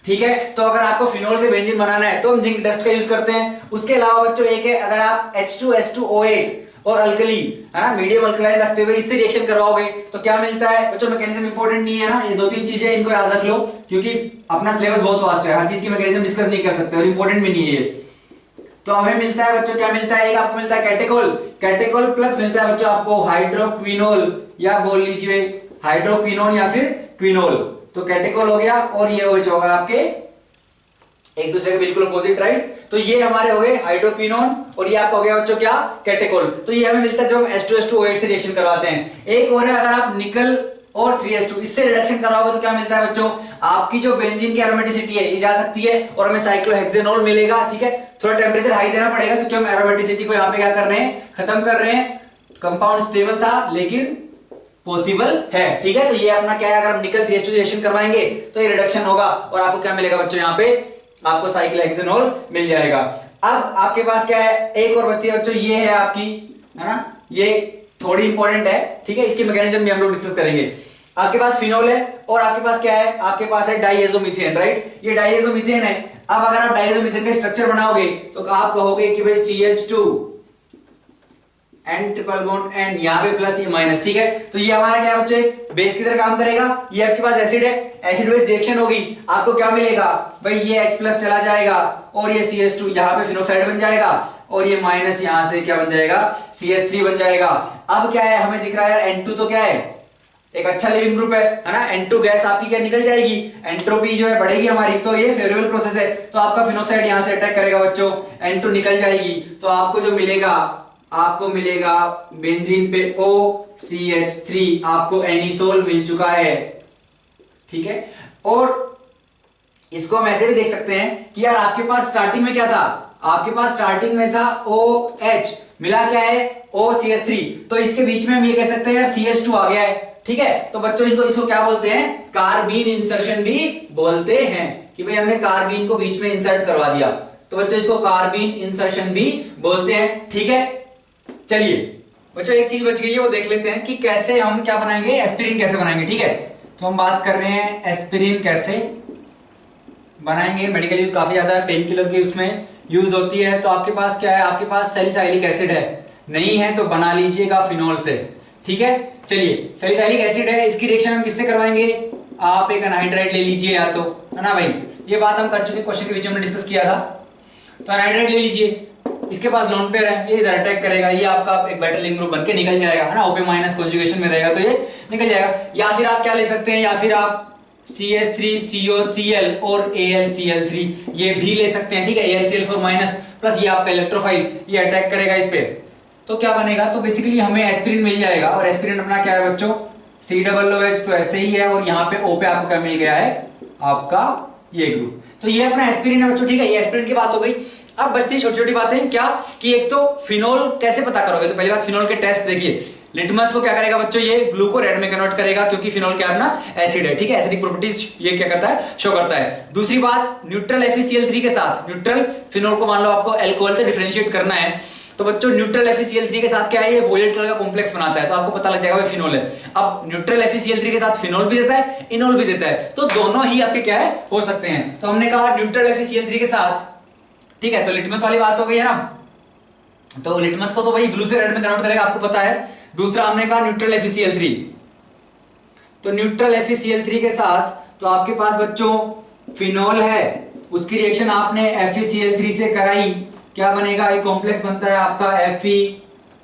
ठीक है। तो अगर आपको फिनोल से बेंजीन बनाना है तो हम जिंक डस्ट का यूज करते हैं। उसके अलावा बच्चों एक है, अगर आप H2S2O8 और अल्कली है ना, मीडियम अल्कलाइन रखते हुए इससे रिएक्शन करवाओगे तो क्या मिलता है बच्चों, मैकेनिज्म इंपॉर्टेंट नहीं है ना, ये 2-3 चीजें इनको याद रख लो, क्योंकि अपना सिलेबस बहुत वास्ट है, हर चीज की मैकेनिज्म डिस्कस नहीं कर सकते और इंपॉर्टेंट भी नहीं है ये। तो हमें मिलता है बच्चों, क्या मिलता है, एक आपको मिलता है कैटेकोल प्लस मिलता है बच्चों आपको हाइड्रोक्विनोल, या बोल लीजिए हाइड्रोक्विनोन या फिर क्विनोल, तो कैटेकोल हो गया, और ये होगा आपके एक दूसरे के बिल्कुल अपोजिट, राइट। तो ये हमारे हो गए हाइड्रोक्विनोन और ये आपका हो गया बच्चों क्या, कैटेकोल। तो ये हमें मिलता है जब हम H2S2O8 से रिएक्शन करवाते हैं। एक और है, अगर आप निकल और 3S2 इससे रिडक्शन कराओगे तो क्या मिलता है बच्चों, आपकी जो बेंजीन की एरोमेटिसिटी है ये जा सकती है और हमें साइक्लोहेक्सेनोल मिलेगा। ठीक है, थोड़ा टेम्परेचर हाई देना पड़ेगा क्योंकि हम एरोमेटिसिटी को यहाँ पे क्या कर रहे हैं, खत्म कर रहे हैं। कंपाउंड स्टेबल था लेकिन पॉसिबल है। ठीक है, तो ये अपना क्या है, अगर हम निकल 3s2 रिएक्शन करवाएंगे तो ये रिडक्शन होगा और आपको क्या मिलेगा बच्चों, यहाँ पे आपको साइक्लोहेक्सेनोल मिल जाएगा। अब आपके पास क्या है, एक और बचती है बच्चों, ये है आपकी, है ना, ये थोड़ी इंपॉर्टेंट है। ठीक है, इसकी मैकेनिज्म भी हम लोग डिस्कस करेंगे। आपके पास फिनोल है और आपके पास क्या है, आपके पास है डाइएजोमीथेन, राइट। ये डाइएजोमीथेन है। अब अगर आप डाइएजोमीथेन का स्ट्रक्चर बनाओगे तो आप कहोगे कि भाई CH2 N triple bond N, यहाँ पे प्लस ये माइनस। ठीक है, तो ये हमारा क्या है बच्चे, बेस की तरह काम करेगा। ये आपके पास एसिड है, एसिड बेस रिएक्शन होगी, आपको क्या मिलेगा भाई, ये H प्लस चला जाएगा और ये CH2 यहाँ पे फिनोक्साइड बन जाएगा और ये माइनस यहाँ से क्या बन जाएगा, CH3 बन जाएगा। अब क्या है, हमें दिख रहा है N2 तो क्या है, एक अच्छा लिविंग ग्रुप है ना। N2 गैस आपकी क्या निकल जाएगी, एंट्रोपी जो है बढ़ेगी हमारी, तो ये फेवरेबल प्रोसेस है। तो आपका फिनोक्साइड यहाँ से अटैक करेगा बच्चों, N2 निकल जाएगी, तो आपको जो मिलेगा, आपको मिलेगा बेंजीन पे OCH3, आपको एनिसोल मिल चुका है। ठीक है, और इसको हम ऐसे भी देख सकते हैं कि यार आपके पास स्टार्टिंग में क्या था, आपके पास स्टार्टिंग में था OH, मिला क्या है OCH3, तो इसके बीच में हम ये कह सकते हैं यार CH2 आ गया है। ठीक है, तो बच्चों इसको क्या बोलते हैं, कार्बीन इंसर्शन भी बोलते हैं कि भाई हमने कार्बीन को बीच में इंसर्ट करवा दिया, तो बच्चों इसको कार्बीन इंसर्शन भी बोलते हैं। ठीक है, चलिए बच्चों एक चीज बच गई है, वो देख लेते हैं कि कैसे हम क्या बनाएंगे, एस्पिरिन कैसे बनाएंगे। ठीक है, तो हम बात कर रहे हैं एस्पिरिन कैसे बनाएंगे। मेडिकल यूज काफी ज्यादा है, पेन किलर की उसमें यूज होती है। तो आपके पास क्या है, आपके पास सैलिसाइलिक एसिड है, नहीं है तो बना लीजिएगा फिनोल से। ठीक है, चलिए सैलिसाइलिक एसिड है, इसकी रिएक्शन हम किससे करवाएंगे, आप एक एनहाइड्राइड ले लीजिए या तो, है ना भाई, ये बात हम कर चुके, क्वेश्चन के बीच में डिस्कस किया था। तो एनहाइड्राइड ले लीजिए, इसके पास लोन पेयर है, ये इधर अटैक करेगा, ये आपका एक बेटर लिंक ग्रुप बनके निकल जाएगा, है ना, OP माइनस कॉन्जुगेशन में रहेगा तो ये निकल जाएगा। या फिर आप क्या ले सकते हैं, या फिर आप CH3COCl और AlCl3 ये भी ले सकते हैं। ठीक है, AlCl4 माइनस प्लस ये आपका इलेक्ट्रोफाइल, ये अटैक करेगा इस पे, तो क्या बनेगा, तो बेसिकली हमें एस्पिरिन मिल जाएगा। और एस्पिरिन अपना क्या है बच्चों, COOH, तो ऐसे ही है, और यहाँ पे O पे आपको क्या मिल गया है, आपका ये ग्रुप। तो ये अपना एस्पिरिन है बच्चों। ठीक है, ये एस्पिरिन की बात हो गई। अब बचती छोटी छोटी बातें, क्या कि एक तो फिनोल कैसे पता करोगे, तो पहली बात फिनोल के टेस्ट देखिए। लिटमस को क्या करेगा बच्चों, ये ब्लू को रेड में कन्वर्ट करेगा क्योंकि फिनोल क्या है अपना एसिड है। ठीक है, एसिडिक प्रॉपर्टीज ये क्या करता है, शो करता है। दूसरी बात, न्यूट्रल FeCl3 के साथ, न्यूट्रल फिनोल को मान लो आपको अल्कोहल से डिफरेंशिएट करना है, तो बच्चों न्यूट्रल FeCl3 के साथ क्या है, ये वोलेट कलर का कॉम्प्लेक्स बनाता है, तो आपको पता लग जाएगा भाई फिनोल है। अब न्यूट्रल FeCl3 के साथ फिनोल भी देता है, इनोल भी देता है, तो दोनों ही आपके क्या है, हो सकते हैं। तो हमने कहा न्यूट्रल FeCl3 के साथ। ठीक है, तो लिटमस वाली बात हो गई है ना, तो लिटमस को तो भाई ब्लू से रेड में कन्वर्ट करेगा, आपको पता है। दूसरा हमने कहा न्यूट्रल FeCl3, तो न्यूट्रल FeCl3 के साथ तो आपके पास बच्चों फिनोल है, उसकी रिएक्शन आपने FeCl3 से कराई, क्या बनेगा, एक कॉम्प्लेक्स बनता है आपका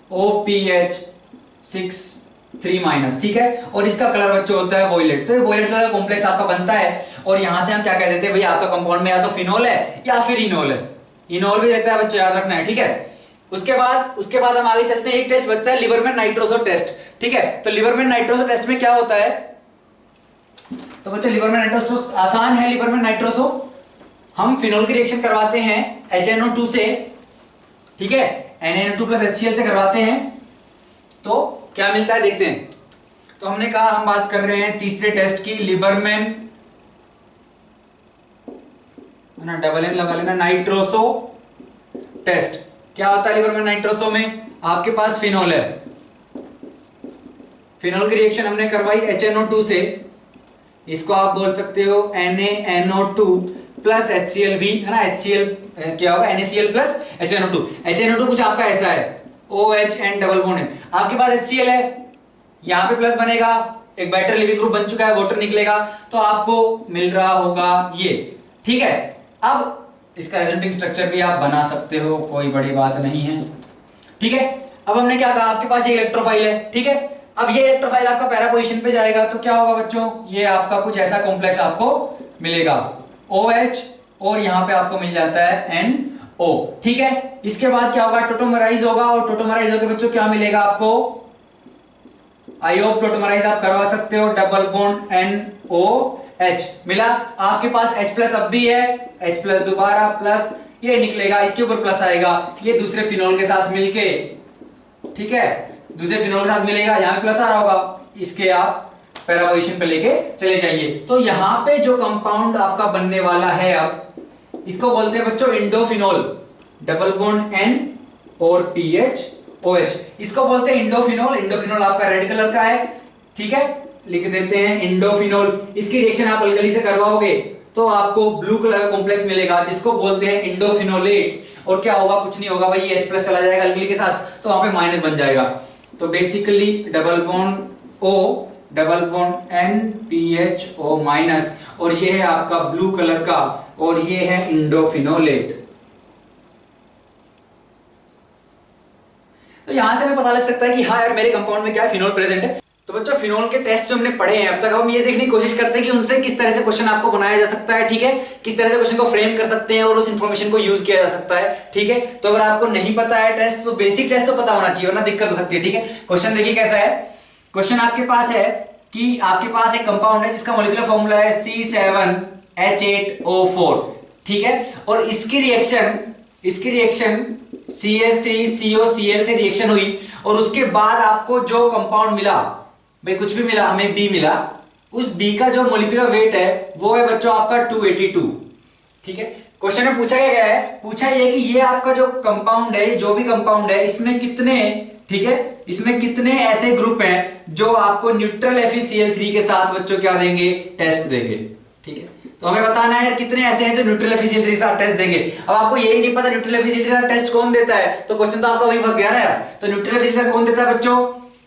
FeOPH6 ठीक है, और इसका कलर बच्चों होता है वॉयलेट। तो ये वॉयलेट कलर कॉम्प्लेक्स आपका बनता है, और यहां से हम क्या कह देते हैं भाई, आपका कंपाउंड में या तो फिनोल है या फिर इनोल है, इनोल भी देता है बच्चों, याद रखना है। ठीक है, उसके बाद हम आगे चलते हैं, एक टेस्ट बचता है लिबरमैन नाइट्रोसो टेस्ट। ठीक है, तो लिबरमैन नाइट्रोसो टेस्ट में क्या होता है, तो बच्चों लिबरमैन नाइट्रोसो आसान है। लिबरमैन नाइट्रोसो हम फिनोल की रिएक्शन करवाते हैं HNO2 से, ठीक है, NaNO2 प्लस HCl से करवाते हैं, तो क्या मिलता है देखते हैं। तो हमने कहा हम बात कर रहे हैं तीसरे टेस्ट की, लिबरमैन, ना डबल एन लगा लेना, नाइट्रोसो टेस्ट। क्या होता है लिबरमैन नाइट्रोसो में, आपके पास फिनोल है, फिनोल की रिएक्शन हमने करवाई HNO2 से, इसको आप बोल सकते हो NaNO2 प्लस HCl भी, है ना, HCl क्या होगा, NaCl प्लस HNO2। HNO2 कुछ आपका ऐसा है, OH एंड डबल बॉन्ड है, आपके पास HCl है, यहां पे प्लस बनेगा, एक बेटर लिविंग ग्रुप बन चुका है, वाटर निकलेगा, तो आपको मिल रहा होगा ये। ठीक है, अब इसका रेजोनेटिंग स्ट्रक्चर भी आप बना सकते हो, कोई बड़ी बात नहीं है। ठीक है, अब हमने क्या कहा, आपके पास ये इलेक्ट्रोफाइल है। ठीक है, अब ये इलेक्ट्रोफाइल आपका पैरा पोजीशन पे जाएगा, तो क्या होगा बच्चों, ये आपका कुछ ऐसा कॉम्प्लेक्स आपको मिलेगा OH, और यहां पे आपको मिल जाता है NO। ठीक है, इसके बाद क्या होगा, टोटोमराइज होगा, और टोटोमराइज होकर बच्चों क्या मिलेगा आपको, आई होप टोटोमराइज आप करवा सकते हो, डबल बॉन्ड NO H मिला, आपके पास H प्लस अब भी है, H प्लस दोबारा प्लस ये निकलेगा, इसके ऊपर प्लस आएगा, ये दूसरे फिनोल के साथ मिलके, ठीक है, दूसरे फिनोल के साथ मिलेगा, यहां पे प्लस आ रहा होगा, इसके आप पैरा पोजीशन पे लेके चले जाइए। तो यहां पे जो कंपाउंड आपका बनने वाला है, अब इसको बोलते हैं बच्चों इंडोफिनोल, डबल बॉन्ड N और PH OH, इसको बोलते हैं इंडोफिनोल। इंडोफिनोल आपका रेड कलर का है, ठीक है, लिख देते हैं इंडोफिनोल। इसकी रिएक्शन आप अल्कली से करवाओगे तो आपको ब्लू कलर का कॉम्प्लेक्स मिलेगा जिसको बोलते हैं इंडोफिनोलेट। और क्या होगा, कुछ नहीं होगा भाई, ये H प्लस चला जाएगा अल्कली के साथ, तो वहां पे माइनस बन जाएगा। तो basically double bond O, double bond N PH O minus, और ये है आपका ब्लू कलर का, और ये है इंडोफिनोलेट। तो यहां से हमें पता लग सकता है कि हाँ यार मेरे कंपाउंड में क्या फिनोल प्रेजेंट है। तो बच्चों फिनोल के टेस्ट जो हमने पढ़े हैं अब तक, हम ये देखने की कोशिश करते हैं कि उनसे किस तरह से क्वेश्चन आपको बनाया जा सकता है, ठीक है, किस तरह से क्वेश्चन को फ्रेम कर सकते हैं और उस इंफॉर्मेशन को यूज किया जा सकता है, ठीक है। तो अगर आपको नहीं पता है टेस्ट, तो बेसिक टेस्ट तो पता होना चाहिए, वरना दिक्कत हो सकती है, ठीक है। क्वेश्चन देखिए कैसा है, क्वेश्चन आपके पास है कि आपके पास एक कंपाउंड है जिसका मॉलिक्यूलर फॉर्मूला है C7H8O4, ठीक है, और इसकी रिएक्शन CH3COCl से रिएक्शन हुई, और उसके बाद आपको जो कंपाउंड मिला, भाई कुछ भी मिला, हमें B मिला, उस B का जो मॉलिक्यूलर वेट है वो है बच्चों आपका 282, ठीक है। क्वेश्चन में पूछा गया है, पूछा ये कि ये आपका जो कंपाउंड है, जो भी कंपाउंड है, इसमें कितने, ठीक है, इसमें कितने ऐसे ग्रुप हैं जो आपको न्यूट्रल FeCl3 के साथ बच्चों क्या देंगे, टेस्ट देंगे, ठीक है। तो हमें बताना है यार कितने ऐसे हैं जो न्यूट्रल FeCl3 के साथ टेस्ट देंगे। अब आपको यही नहीं पता न्यूट्रल FeCl3 के साथ टेस्ट कौन देता है, तो क्वेश्चन तो आपका वही फंस गया ना यार। तो न्यूट्रल FeCl3 कौन देता है बच्चों,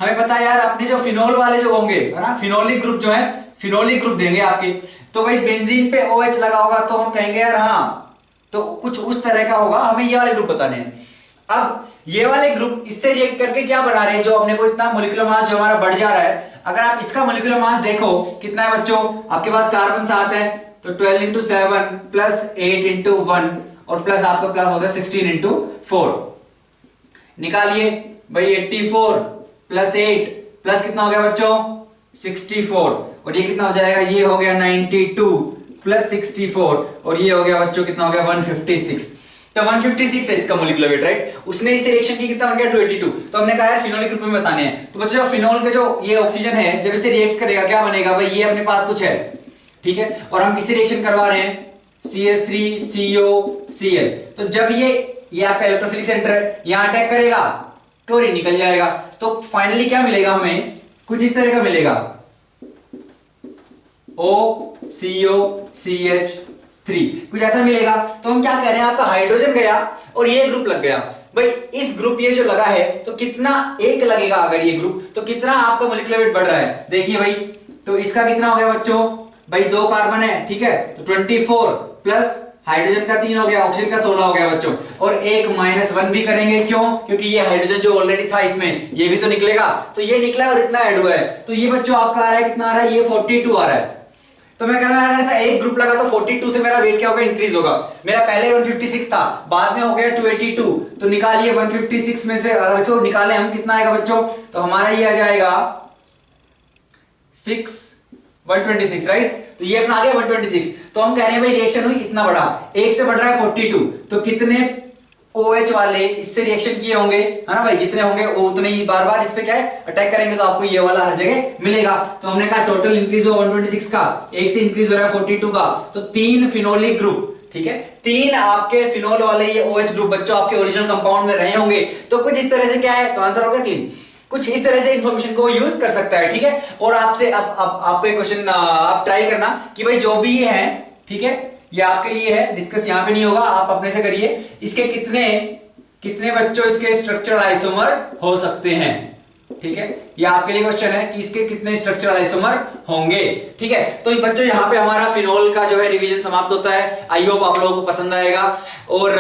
हमें पता है यार, अपने जो फिनोल वाले जो होंगे, है ना, फिनोलिक ग्रुप जो है, फिनोलिक ग्रुप देंगे आपके। तो भाई बेंजीन पे OH लगा होगा तो हम कहेंगे यार हाँ, तो कुछ उस तरह का होगा, हमें ये वाले ग्रुप बताने हैं। अब ये वाले ग्रुप इससे रिएक्ट करके क्या बना रहे हैं, जो अपने को इतना मोलिकुलर मास जो हमारा बढ़ जा रहा है, अगर आप इसका मोलिकुलर मास देखो कितना है बच्चों, आपके पास कार्बन 7 है, तो 12 into 7 प्लस 8 into 1 और प्लस आपका प्लस होगा 16 into 4, निकालिए भाई 84 प्लस 8 प्लस कितना हो गया बच्चों 64, और ये कितना हो जाएगा, ये हो गया 92 प्लस 64, और ये हो गया बच्चों कितना हो गया 156। तो 156 है इसका मोलिकुलर वेट, राइट। उसने इस रिएक्शन की कितना बन गया 282। तो हमने कहा यार फिनोलिक ग्रुप में बताने हैं। तो बच्चों फिनोल के जो ये ऑक्सीजन है जब इसे रिएक्ट करेगा क्या बनेगा, भाई ये अपने पास कुछ है, ठीक है, और हम किससे रिएक्शन करवा रहे हैं, CH3COCl। तो जब ये आपका इलेक्ट्रोफिलिक सेंटर है, यहां अटैक करेगा, क्लोरीन निकल जाएगा। तो फाइनली क्या मिलेगा हमें, कुछ इस तरह का मिलेगा, OCOCH3, कुछ ऐसा मिलेगा। तो हम क्या कह रहे हैं, आपका हाइड्रोजन गया और ये ग्रुप लग गया, भाई इस ग्रुप ये जो लगा है तो कितना एक लगेगा अगर ये ग्रुप, तो कितना आपका मोलिकुलर वेट बढ़ रहा है, देखिए भाई। तो इसका कितना हो गया बच्चों, भाई 2 कार्बन है, ठीक है, तो 24 प्लस हाइड्रोजन का 3 हो गया, ऑक्सीजन का 16 हो गया बच्चों, और एक -1 भी करेंगे, क्यों, क्योंकि ये हाइड्रोजन जो ऑलरेडी था इसमें ये भी तो निकलेगा, तो ये निकला और इतना ऐड हुआ है। तो ये बच्चों आपका आ रहा है, कितना आ रहा है, ये 42 आ रहा है। तो मैं कह रहा हूं ऐसा एक ग्रुप लगा तो 42 से मेरा वेट क्या होगा, इंक्रीज होगा। मेरा पहले 156 था, बाद में हो गया 282, तो निकालिए 156 में से अगर इसको निकालें हम, कितना आएगा बच्चों, तो हमारा ये आ जाएगा 126, राइट। तो ये अपना आ गया 126। तो हम कह रहे हैं भाई रिएक्शन हुई इतना बड़ा, एक से बढ़ रहा है 42, तो कितने OH वाले इससे रिएक्शन किए होंगे, है ना भाई, जितने होंगे वो उतने ही बार बार इस पे क्या है अटैक करेंगे, तो आपको ये वाला हर जगह मिलेगा। तो हमने कहा टोटल इंक्रीज हुआ 126 का, एक से इंक्रीज हो रहा है 42 का, तो 3 फिनोलिक ग्रुप, ठीक है, 3 आपके फिनोल वाले ये OH ग्रुप बच्चों आपके ओरिजिनल कंपाउंड में रहे होंगे। तो कुछ इस तरह से क्या है, तो आंसर हो गया 3। कुछ इस तरह से इंफॉर्मेशन को यूज कर सकता है, ठीक है। और आपसे अब आपको एक क्वेश्चन आप ट्राई करना कि भाई जो भी ये है, ठीक है, ये आपके लिए है, डिस्कस यहां पे नहीं होगा, आप अपने से करिए, इसके कितने बच्चों इसके स्ट्रक्चरल आइसोमर हो सकते हैं, ठीक है, ये आपके लिए क्वेश्चन है कि इसके कितने स्ट्रक्चरल आइसोमर होंगे, ठीक है। तो बच्चों यहाँ पे हमारा फिनोल का जो है रिवीजन समाप्त होता है। आई होप आप लोगों को पसंद आएगा, और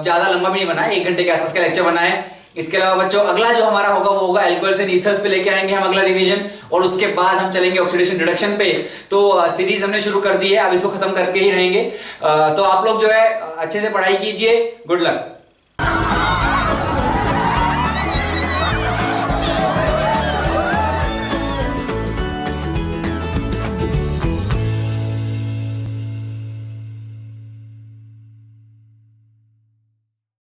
ज्यादा लंबा भी नहीं बना है, 1 घंटे के आसपास का लेक्चर बना है। इसके अलावा बच्चों अगला जो हमारा होगा वो होगा एल्कोहल्स एंड ईथर्स पे लेके आएंगे हम अगला रिवीजन, और उसके बाद हम चलेंगे ऑक्सीडेशन रिडक्शन पे। तो सीरीज हमने शुरू कर दी है, अब इसको खत्म करके ही रहेंगे। तो आप लोग जो है अच्छे से पढ़ाई कीजिए, गुड लक।